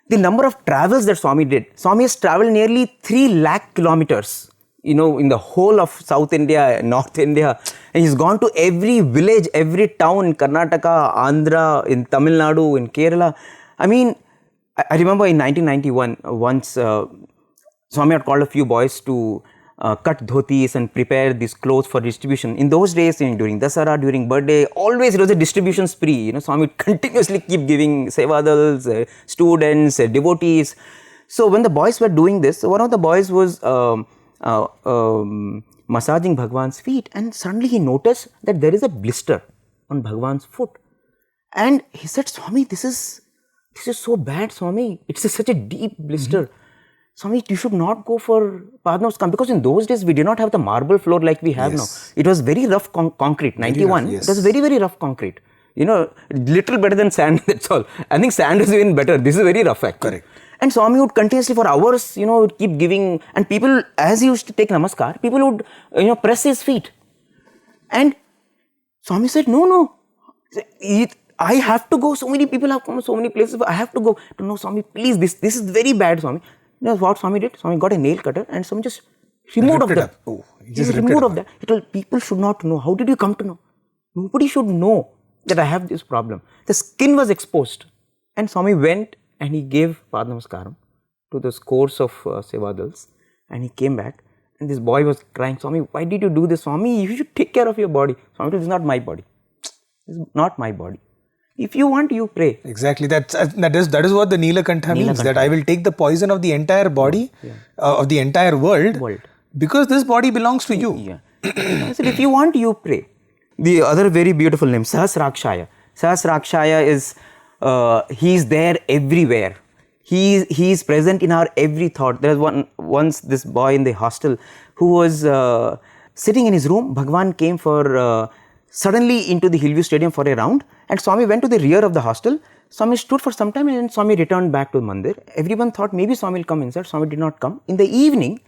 the number of travels that Swami did. Swami has traveled nearly 3 lakh kilometers, in the whole of South India, North India. And he's gone to every village, every town in Karnataka, Andhra, in Tamil Nadu, in Kerala. I mean, I remember in 1991, once Swami had called a few boys to cut dhotis and prepare these clothes for distribution. In those days, during Dasara, during birthday, always it was a distribution spree. Swami would continuously keep giving sevadals, students, devotees. So when the boys were doing this, one of the boys was massaging Bhagwan's feet, and suddenly he noticed that there is a blister on Bhagwan's foot. And he said, Swami, this is so bad, Swami. It's such a deep blister. Swami, you should not go for Padnavaskam, because in those days we did not have the marble floor like we have now. It was very rough concrete. 91, it was very, very rough concrete. Little better than sand, that's all. I think sand is even better. This is very rough actually. Correct. And Swami would continuously for hours, would keep giving, and people, as he used to take namaskar, people would, press his feet. And Swami said, no, I have to go. So many people have come, so many places, I have to go. No, Swami, please, this is very bad, Swami. That's what Swami did. Swami got a nail cutter and Swami just removed of that. Oh, he just removed of that. People should not know. How did you come to know? Nobody should know that I have this problem. The skin was exposed. And Swami went and he gave Padnamaskaram to the scores of sevadals, and he came back, and this boy was crying, Swami, why did you do this? Swami, you should take care of your body. Swami, this is not my body. This is not my body. If you want, you pray. Exactly. That is what the Neelakantha means. That I will take the poison of the entire body, of the entire world, because this body belongs to you. Yeah. I said, if you want, you pray. The other very beautiful name, Sahasrakshaya. Sahasrakshaya is, he is there everywhere. He is present in our every thought. There was once this boy in the hostel who was sitting in his room. Bhagwan came suddenly into the Hillview Stadium for a round, and Swami went to the rear of the hostel. Swami stood for some time and then Swami returned back to the mandir. Everyone thought maybe Swami will come inside. Swami did not come. In the evening,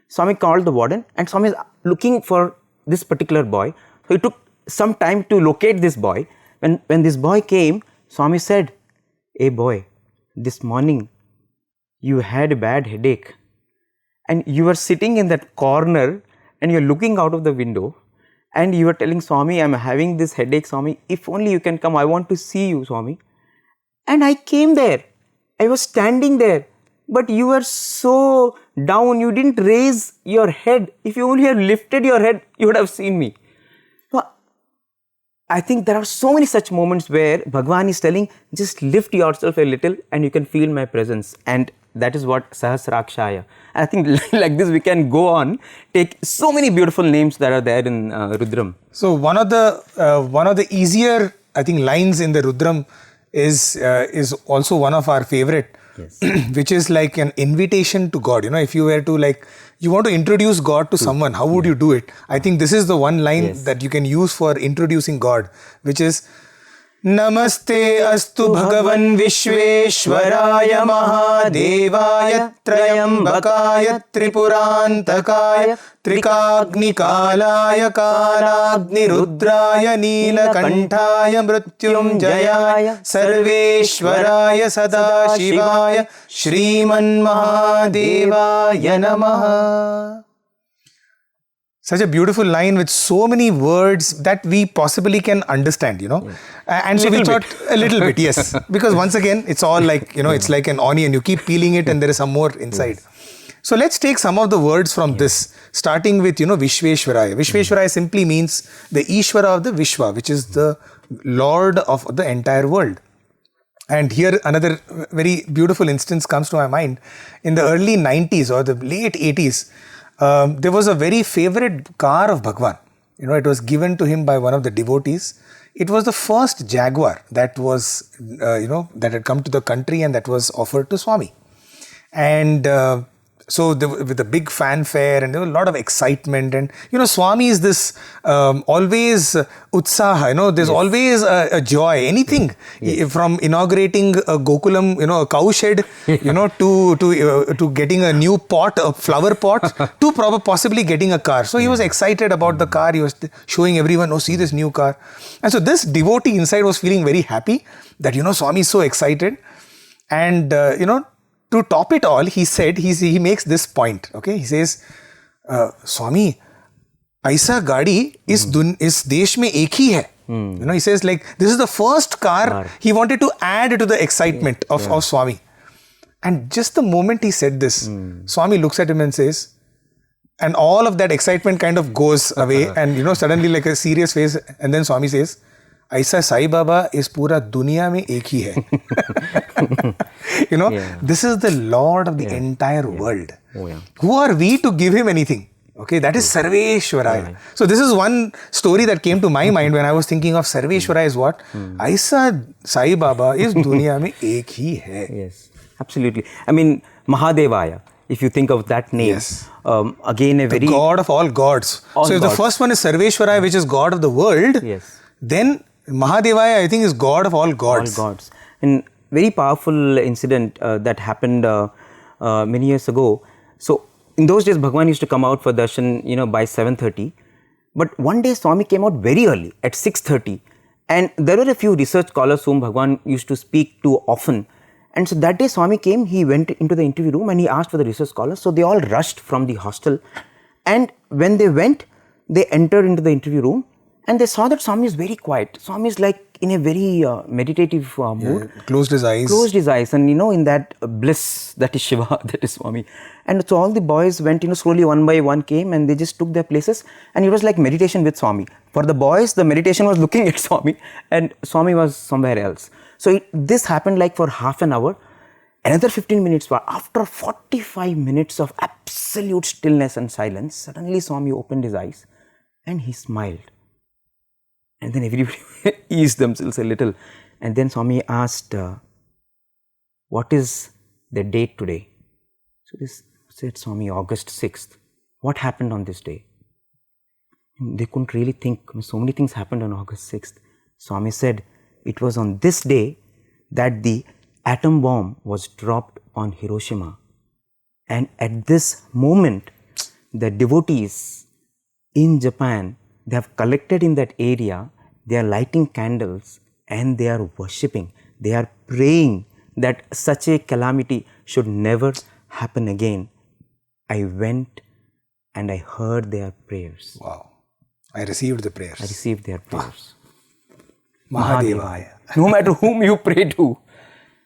Swami called the warden, and Swami is looking for this particular boy. So it took some time to locate this boy. When this boy came, Swami said, hey boy, this morning you had a bad headache and you were sitting in that corner and you are looking out of the window and you are telling Swami, I am having this headache, Swami, if only you can come, I want to see you, Swami. And I came there, I was standing there, but you were so down, you didn't raise your head. If you only had lifted your head, you would have seen me. So, I think there are so many such moments where Bhagwan is telling, just lift yourself a little and you can feel my presence. And that is what Sahasrakshaya. I think like this we can go on, take so many beautiful names that are there in Rudram. So one of the easier, I think, lines in the Rudram is also one of our favorite, which is like an invitation to God. If you were to you want to introduce God to someone, how would you do it? I think this is the one line that you can use for introducing God, which is Namaste astu Bhagavan Vishveshwaraya Mahadevaya Trayambakaya Tripurantakaya Trikagni Kalaya Kalagni Rudraya Neelakantaya Mrityunjayaya Sarveshwaraya Sadashivaya Shriman Mahadevaya Namaha. Such a beautiful line with so many words that we possibly can understand, And so we thought a little bit, yes. Because once again, it's all like, it's like an onion. You keep peeling it and there is some more inside. So let's take some of the words from this, starting with, Vishveshwaraya. Vishveshwaraya simply means the Ishvara of the Vishwa, which is the Lord of the entire world. And here another very beautiful instance comes to my mind. In the early 90s or the late 80s, there was a very favorite car of Bhagwan. It was given to him by one of the devotees. It was the first Jaguar that was, that had come to the country and that was offered to Swami. And so with a big fanfare and there was a lot of excitement, and Swami is this always utsaha, there's always a joy, anything from inaugurating a Gokulam, a cow shed, to getting a new pot, a flower pot, to possibly getting a car. So he was excited about the car. He was showing everyone, oh, see this new car. And so this devotee inside was feeling very happy that, Swami is so excited. And, to top it all, he said, he makes this point, okay? He says, Swami, aisa gaadi is desh mein ek hi hai. You know, he says like, this is the first car he wanted to add to the excitement of Swami. And just the moment he said this, Swami looks at him and says, and all of that excitement kind of goes away and, you know, suddenly like a serious face. And then Swami says, Aisa Sai Baba is pura duniya mein ek hi hai. You know, this is the Lord of the entire world. Who are we to give him anything? Okay, that is Sarveshwaraya. So this is one story that came to my mind when I was thinking of Sarveshwaraya is what? Aisa Sai Baba is duniya mein ek hi hai. Yes, absolutely. I mean, Mahadevaya, if you think of that name, again a very... The God of all gods. So if the first one is Sarveshwaraya, which is God of the world, then Mahadevaya, I think, is God of all gods. All gods. And very powerful incident that happened many years ago. So in those days, Bhagwan used to come out for darshan, you know, by 7:30. But one day, Swami came out very early at 6:30. And there were a few research scholars whom Bhagwan used to speak to often. And so that day Swami came, he went into the interview room and he asked for the research scholars. So they all rushed from the hostel. And when they went, they entered into the interview room and they saw that Swami is very quiet. Swami is like in a very meditative mood. Closed his eyes. Closed his eyes and, you know, in that bliss, that is Shiva, that is Swami. And so all the boys went, you know, slowly one by one came and they just took their places. And it was like meditation with Swami. For the boys, the meditation was looking at Swami and Swami was somewhere else. So this happened like for half an hour. Another 15 minutes, after 45 minutes of absolute stillness and silence, suddenly Swami opened his eyes and he smiled. And then everybody eased themselves a little. And then Swami asked, what is the date today? So this said Swami, August 6th. What happened on this day? And they couldn't really think. So many things happened on August 6th. Swami said, it was on this day that the atom bomb was dropped on Hiroshima. And at this moment, the devotees in Japan, they have collected in that area, they are lighting candles and they are worshipping. They are praying that such a calamity should never happen again. I went and I heard their prayers. Wow. I received the prayers. I received their prayers. Mahadevaya. No matter whom you pray to,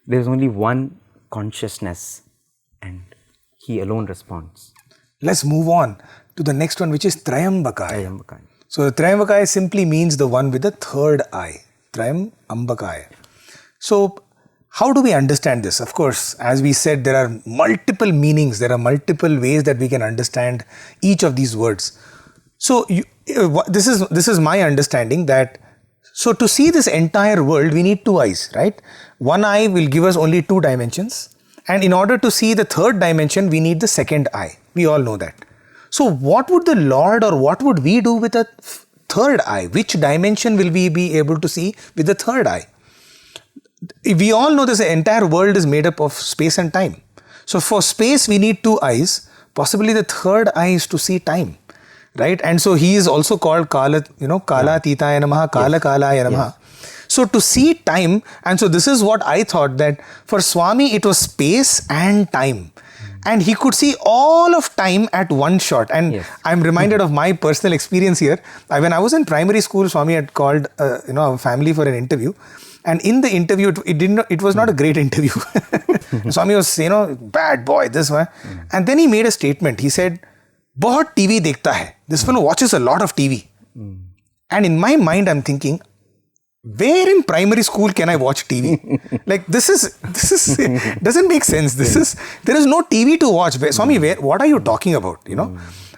there is only one consciousness and he alone responds. Let's move on to the next one, which is Trayambakaya. So Trayambakaya simply means the one with the third eye. Trayambakaya. So how do we understand this? Of course, as we said, there are multiple meanings. There are multiple ways that we can understand each of these words. So this is my understanding that so to see this entire world, we need two eyes, right? One eye will give us only 2 dimensions. And in order to see the third dimension, we need the second eye. We all know that. So what would the Lord or what would we do with a third eye? Which dimension will we be able to see with the third eye? We all know this entire world is made up of space and time. So for space, we need 2 eyes. Possibly the third eye is to see time. Right? And so he is also called Kala, Kala Titaya Namaha, Kala Kalaya Namaha. So to see time, and so this is what I thought, that for Swami it was space and time. And he could see all of time at one shot. And I'm reminded of my personal experience here. When I was in primary school, Swami had called our family for an interview. And in the interview, it was not a great interview. Swami was, bad boy, this one. And then he made a statement. He said, बहुत TV देखता है. This fellow watches a lot of TV. And in my mind, I'm thinking, where in primary school can I watch TV? Like this is doesn't make sense. There is no TV to watch. Swami, what are you talking about?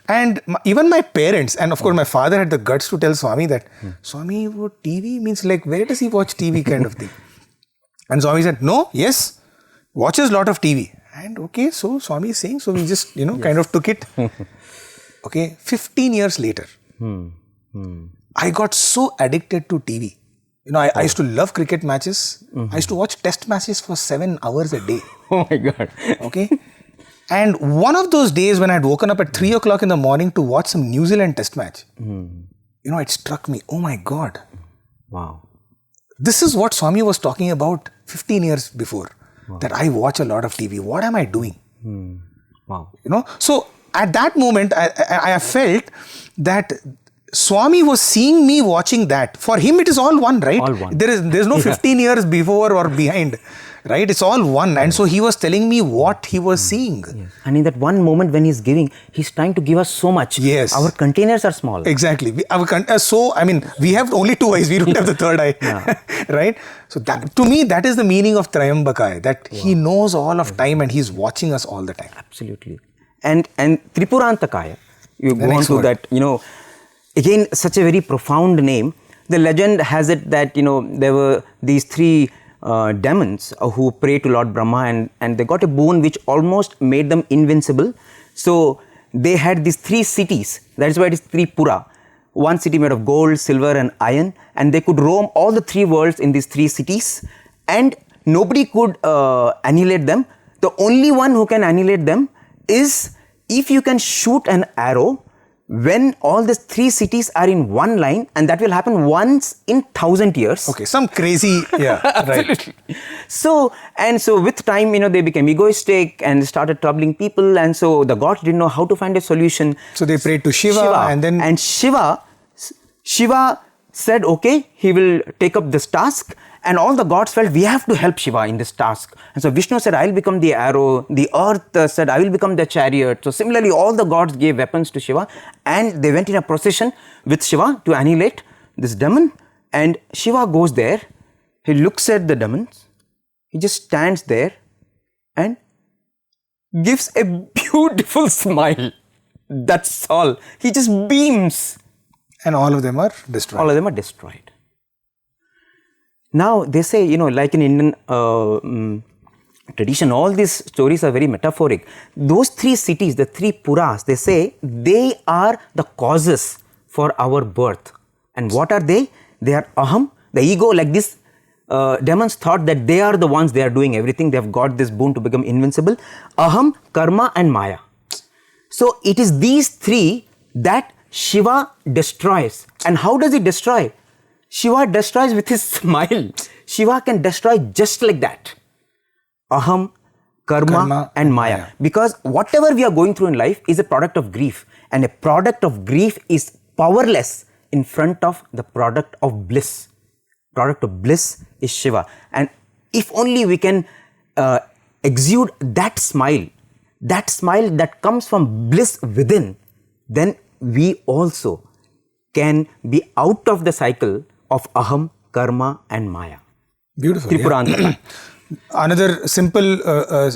And even my parents, and of course my father had the guts to tell Swami that, Swami, what TV means, like where does he watch TV kind of thing? And Swami said, no, yes, watches a lot of TV. And okay, so Swami is saying, so we just, kind of took it. Okay, 15 years later, I got so addicted to TV. I used to love cricket matches. I used to watch test matches for 7 hours a day. Oh my God. Okay. And one of those days when I had woken up at 3 o'clock in the morning to watch some New Zealand test match, it struck me, oh my God. Wow. This is what Swami was talking about 15 years before. Wow. That I watch a lot of TV. What am I doing? Wow. So at that moment, I felt that Swami was seeing me watching that. For him, it is all one, right? All one. There's no 15 years before or behind, right? It's all one. And so he was telling me what he was seeing. Yes. And in that one moment when he's giving, he's trying to give us so much. Yes. Our containers are small. Exactly. We have only two eyes. We don't have the third eye, right? So that, to me, that is the meaning of Trayambakaya, that he knows all of time and he's watching us all the time. Absolutely. And Tripurantakaya, you go on next to word. that, again, such a very profound name. The legend has it that, there were these three demons who prayed to Lord Brahma and they got a boon which almost made them invincible. So they had these three cities. That is why it is Tripura. One city made of gold, silver and iron, and they could roam all the three worlds in these three cities and nobody could annihilate them. The only one who can annihilate them is if you can shoot an arrow when all these three cities are in one line, and that will happen once in 1,000 years. Okay, some crazy, right. So with time, they became egoistic and started troubling people, and so the gods didn't know how to find a solution. So they prayed to Shiva. And Shiva said, okay, he will take up this task. And all the gods felt, we have to help Shiva in this task. And so Vishnu said, I will become the arrow. The earth said, I will become the chariot. So similarly, all the gods gave weapons to Shiva and they went in a procession with Shiva to annihilate this demon. And Shiva goes there. He looks at the demons. He just stands there and gives a beautiful smile. That's all. He just beams. And all of them are destroyed. All of them are destroyed. Now, they say, like in Indian tradition, all these stories are very metaphoric. Those three cities, the three Puras, they say they are the causes for our birth. And what are they? They are Aham, the ego, like this. Demons thought that they are the ones, they are doing everything. They have got this boon to become invincible. Aham, Karma and Maya. So, it is these three that Shiva destroys. And how does he destroy? Shiva destroys with his smile. Shiva can destroy just like that. Aham, karma and Maya. Because whatever we are going through in life is a product of grief. And a product of grief is powerless in front of the product of bliss. Product of bliss is Shiva. And if only we can exude that smile that comes from bliss within, then we also can be out of the cycle of Aham, Karma and Maya. Beautiful. Tripurantaka. Another simple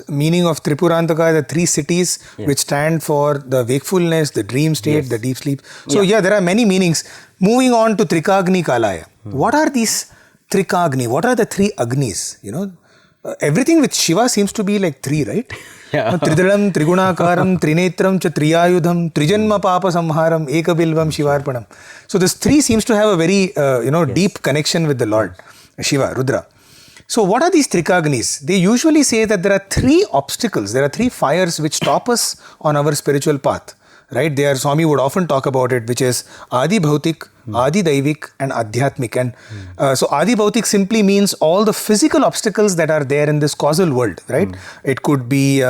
meaning of Tripurantaka, the three cities which stand for the wakefulness, the dream state, the deep sleep. So there are many meanings. Moving on to Trikagni Kalaya. What are these Trikagni? What are the three Agnis? Everything with Shiva seems to be like three, right? Tridalam, Trigunakaram, Trinetram, cha Triyayudham, Trijanma Papa Samharam, Ekabilvam, Shivarpanam. So this three seems to have a very, deep connection with the Lord, Shiva, Rudra. So what are these Trikagnis? They usually say that there are three obstacles, there are three fires which stop us on our spiritual path. Right? Swami would often talk about it, which is Adi Bhautik, Adi Daivik and Adhyatmik. And so Adi Bhautik simply means all the physical obstacles that are there in this causal world, right? It could be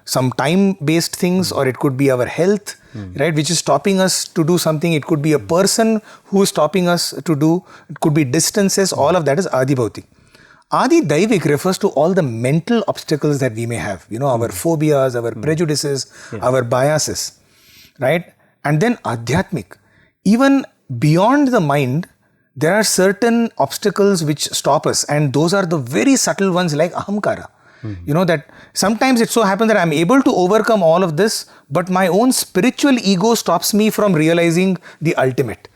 some time-based things, or it could be our health, right, which is stopping us to do something. It could be a person who is stopping us to do. It could be distances. All of that is Adi Bhautik. Adi Daivik refers to all the mental obstacles that we may have. Our phobias, our prejudices, our biases. Right? And then Adhyatmik. Even beyond the mind, there are certain obstacles which stop us, and those are the very subtle ones like Ahamkara. That sometimes it so happens that I'm able to overcome all of this, but my own spiritual ego stops me from realizing the ultimate.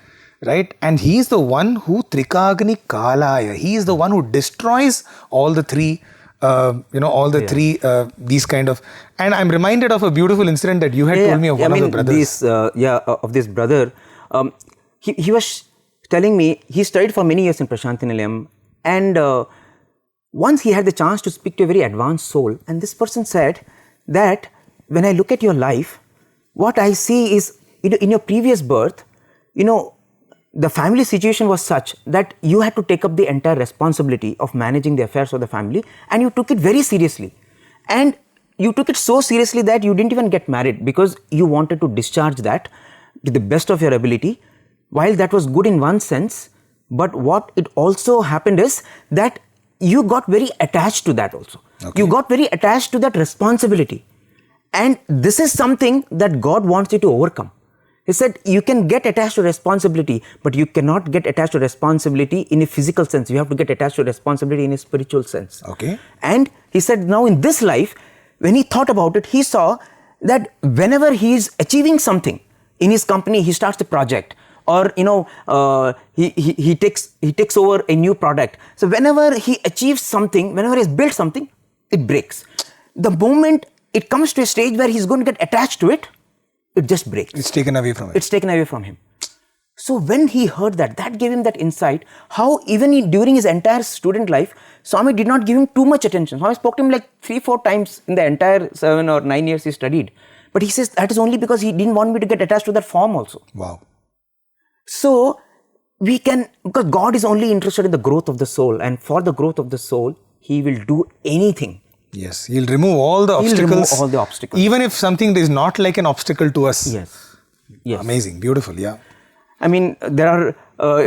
Right? And he is the one who Trikagni Kalaya. He is the one who destroys all the three three, these kind of, and I'm reminded of a beautiful incident that you had told me of one of the brothers. Of this brother, he was telling me, he studied for many years in Prasanthi Nilayam, and once he had the chance to speak to a very advanced soul, and this person said that when I look at your life, what I see is, in your previous birth, the family situation was such that you had to take up the entire responsibility of managing the affairs of the family, and you took it very seriously. And you took it so seriously that you didn't even get married because you wanted to discharge that to the best of your ability. while that was good in one sense, but what it also happened is that you got very attached to that also. Okay. You got very attached to that responsibility. And this is something that God wants you to overcome. He said you can get attached to responsibility, but you cannot get attached to responsibility in a physical sense. You have to get attached to responsibility in a spiritual sense. Okay. And he said now in this life, when he thought about it, he saw that whenever he is achieving something in his company, he starts a project, or he takes over a new product. So whenever he achieves something, whenever he's built something, it breaks. The moment it comes to a stage where he's going to get attached to it, it just breaks. It's taken away from it. It's taken away from him. So when he heard that, that gave him that insight how even during his entire student life, Swami did not give him too much attention. Swami spoke to him like 3-4 times in the entire 7 or 9 years he studied. But he says that is only because he didn't want me to get attached to that form also. Wow. So we can, because God is only interested in the growth of the soul, and for the growth of the soul, He will do anything. Yes, He'll remove all the obstacles. He'll remove all the obstacles. Even if something is not like an obstacle to us. Yes. Yes. Amazing, beautiful, yeah. I mean, there are,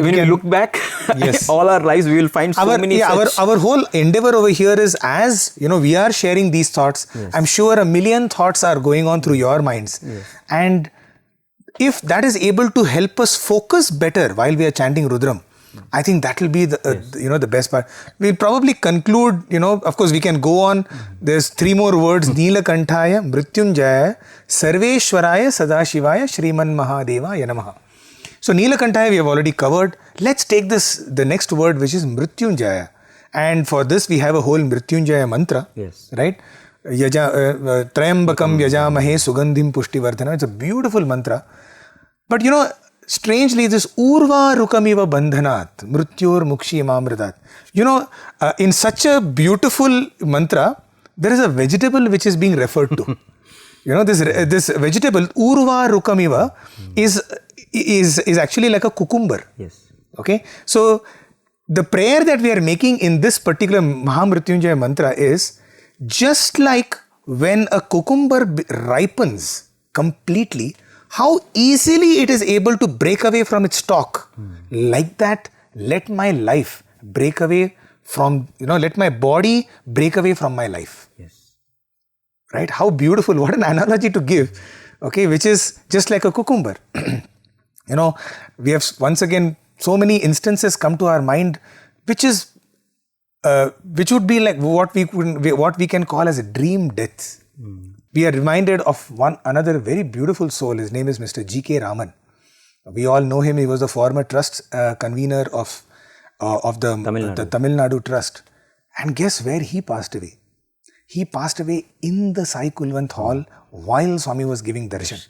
when you look back, yes. all our lives, we will find so many such. Our whole endeavor over here is, as you know, we are sharing these thoughts. Yes. I'm sure a million thoughts are going on through your minds. Yes. And if that is able to help us focus better while we are chanting Rudram, I think that will be the the best part. We'll probably conclude, of course we can go on. There's 3 more words: Neelakantaya, Mrityunjaya, Sarveshwaraya, Sadashivaya, Shriman Mahadevaya Namaha. So Neelakantaya we have already covered. Let's take the next word, which is Mrityunjaya. And for this we have a whole Mrityunjaya mantra. Yes. Right? Trayambakam yajamahe sugandhim pushtivardhana. It's a beautiful mantra. But strangely, this Urva Rukamiva Bandhanat, Mrityor Mukshi Mamridat. In such a beautiful mantra, there is a vegetable which is being referred to. This vegetable, Urva Rukamiva, is actually like a cucumber. Yes. Okay? So, the prayer that we are making in this particular Mahamrityunjaya mantra is just like when a cucumber ripens completely, how easily it is able to break away from its stalk. Like that, let my life break away from, let my body break away from my life. Yes. Right? How beautiful, what an analogy to give, okay, which is just like a cucumber. We have once again so many instances come to our mind, which would be like what we can call as a dream death. We are reminded of another very beautiful soul. His name is Mr. G.K. Raman. We all know him. He was the former trust convener of the Tamil Nadu Trust. And guess where he passed away? He passed away in the Sai Kulwant Hall while Swami was giving darshan.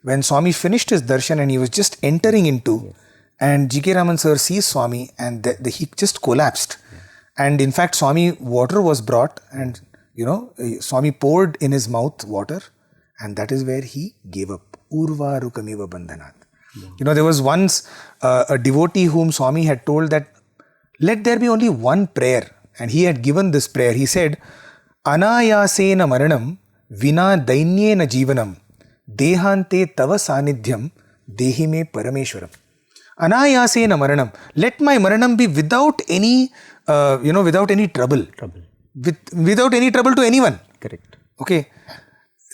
When Swami finished his darshan and he was just entering into, and G.K. Raman sir sees Swami and he just collapsed. And in fact, Swami water was brought and Swami poured in his mouth water, and that is where he gave up. Urva Rukamiva Bandhanat. There was once a devotee whom Swami had told that let there be only one prayer, and he had given this prayer. He said, Anayasena Maranam Vina Dainyena Jivanam Dehante Tava Sanidhyam Dehime Parameshwaram. Anayasena Maranam. Let my Maranam be without any trouble. Without any trouble to anyone. Correct. Okay.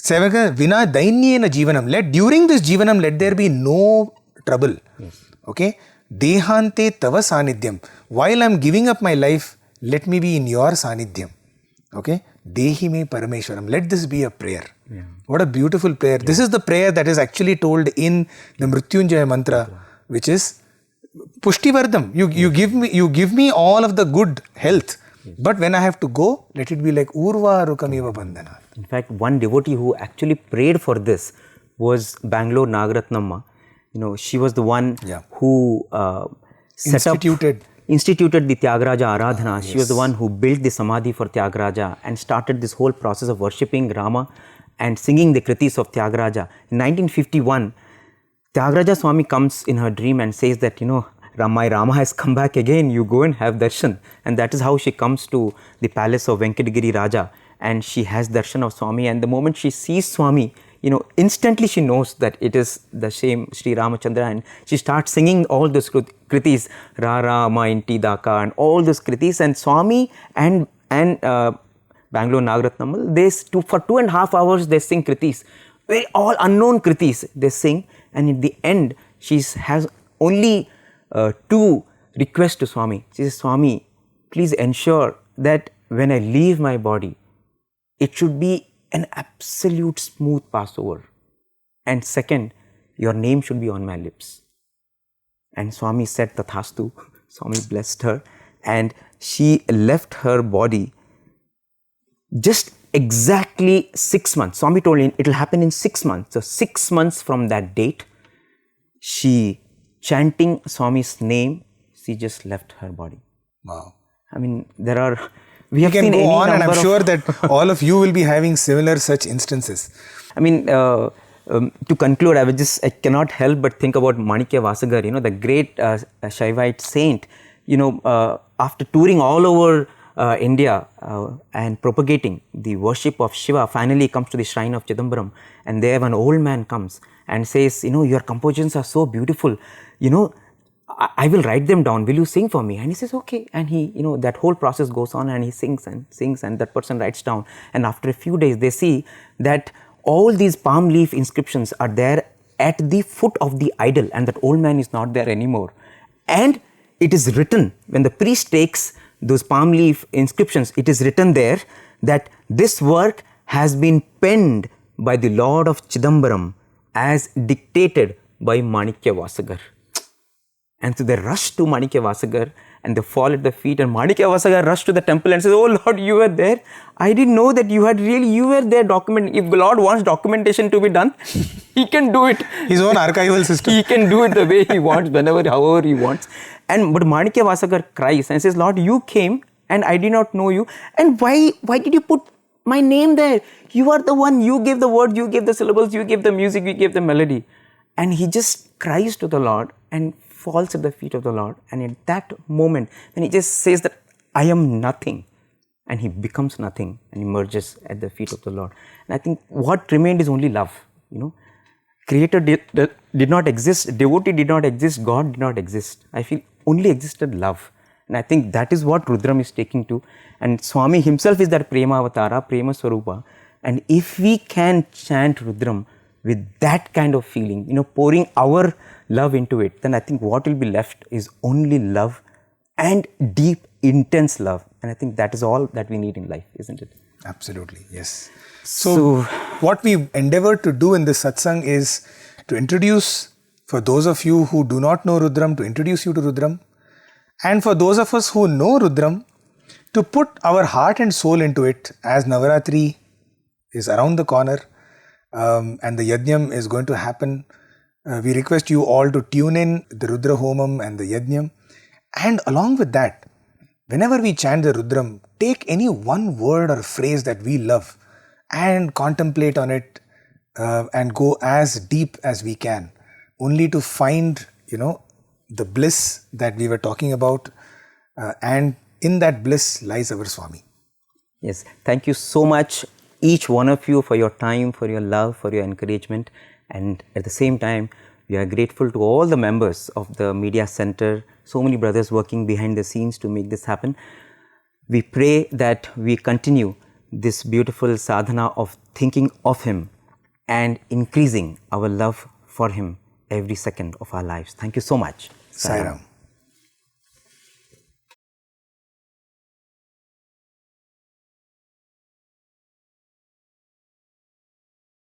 Vina Dainyena Jivanam. During this Jivanam, let there be no trouble. Yes. Okay. Dehante Tava Sanidhyam. While I am giving up my life, let me be in your Sanidhyam. Okay. Dehime Parameshwaram. Let this be a prayer. Yeah. What a beautiful prayer. Yeah. This is the prayer that is actually told in the Mrityunjaya mantra, which is Pushtivardham. You give me all of the good health. Yes. But when I have to go, let it be like Urva Rukamiva Bandhanat. In fact, one devotee who actually prayed for this was Bangalore Nagaratnamma. She was the one who instituted the Tyagaraja Aradhana. She was the one who built the Samadhi for Tyagaraja and started this whole process of worshipping Rama and singing the Kritis of Tyagaraja. In 1951, Tyagaraja Swami comes in her dream and says that, my Rama has come back again, you go and have darshan. And that is how she comes to the palace of Venkatagiri Raja and she has darshan of Swami. And the moment she sees Swami, instantly she knows that it is the same Sri Ramachandra, and she starts singing all those kritis, Rara, Ma Inti Daka, and all those kritis. And Swami and Bangalore Nagaratnamal, for 2.5 hours they sing kritis, all unknown kritis they sing, and in the end she has only 2 requests to Swami. She says, Swami, please ensure that when I leave my body, it should be an absolute smooth passover. And second, your name should be on my lips. And Swami said Tathastu. Swami blessed her, and she left her body just exactly 6 months. Swami told him it will happen in 6 months. So 6 months from that date, she, chanting Swami's name, she just left her body. Wow. I mean, we have can seen go any on, and I'm number sure that all of you will be having similar such instances. I mean, to conclude, I cannot help but think about Manikya Vasagar, the great Shaivite saint. After touring all over India and propagating the worship of Shiva, finally comes to the shrine of Chidambaram, and there an old man comes and says, your compositions are so beautiful, I will write them down, will you sing for me? And he says, okay. And he, that whole process goes on, and he sings, and that person writes down. And after a few days, they see that all these palm leaf inscriptions are there at the foot of the idol, and that old man is not there anymore. And it is written, when the priest takes those palm leaf inscriptions, it is written there that this work has been penned by the Lord of Chidambaram as dictated by Manikya Vasagar. And so they rush to Manikya Vasagar and they fall at the feet, and Manikya Vasagar rushed to the temple and says, oh Lord, you were there. I didn't know that you were there documenting. If the Lord wants documentation to be done, he can do it. His own archival system. He can do it the way he wants, however he wants. But Manikya Vasagar cries and says, Lord, you came and I did not know you. And why did you put my name there? You are the one, you gave the word, you gave the syllables, you gave the music, you gave the melody. And he just cries to the Lord and falls at the feet of the Lord. And at that moment, when he just says that I am nothing, and he becomes nothing and emerges at the feet of the Lord. And I think what remained is only love. Creator did not exist, devotee did not exist, God did not exist. I feel only existed love. And I think that is what Rudram is taking to. And Swami himself is that Prema Avatara, Prema Swarupa. And if we can chant Rudram with that kind of feeling, pouring our love into it, then I think what will be left is only love and deep, intense love. And I think that is all that we need in life, isn't it? Absolutely, yes. So what we endeavor to do in this satsang is to introduce, for those of you who do not know Rudram, to introduce you to Rudram. And for those of us who know Rudram, to put our heart and soul into it, as Navaratri is around the corner and the Yajnam is going to happen. We request you all to tune in the Rudra Homam and the Yajnam. And along with that, whenever we chant the Rudram, take any one word or phrase that we love and contemplate on it and go as deep as we can, only to find, the bliss that we were talking about, and in that bliss lies our Swami. Yes, thank you so much, each one of you, for your time, for your love, for your encouragement. And at the same time, we are grateful to all the members of the Media Center, so many brothers working behind the scenes to make this happen. We pray that we continue this beautiful sadhana of thinking of him and increasing our love for him every second of our lives. Thank you so much. Sai Ram.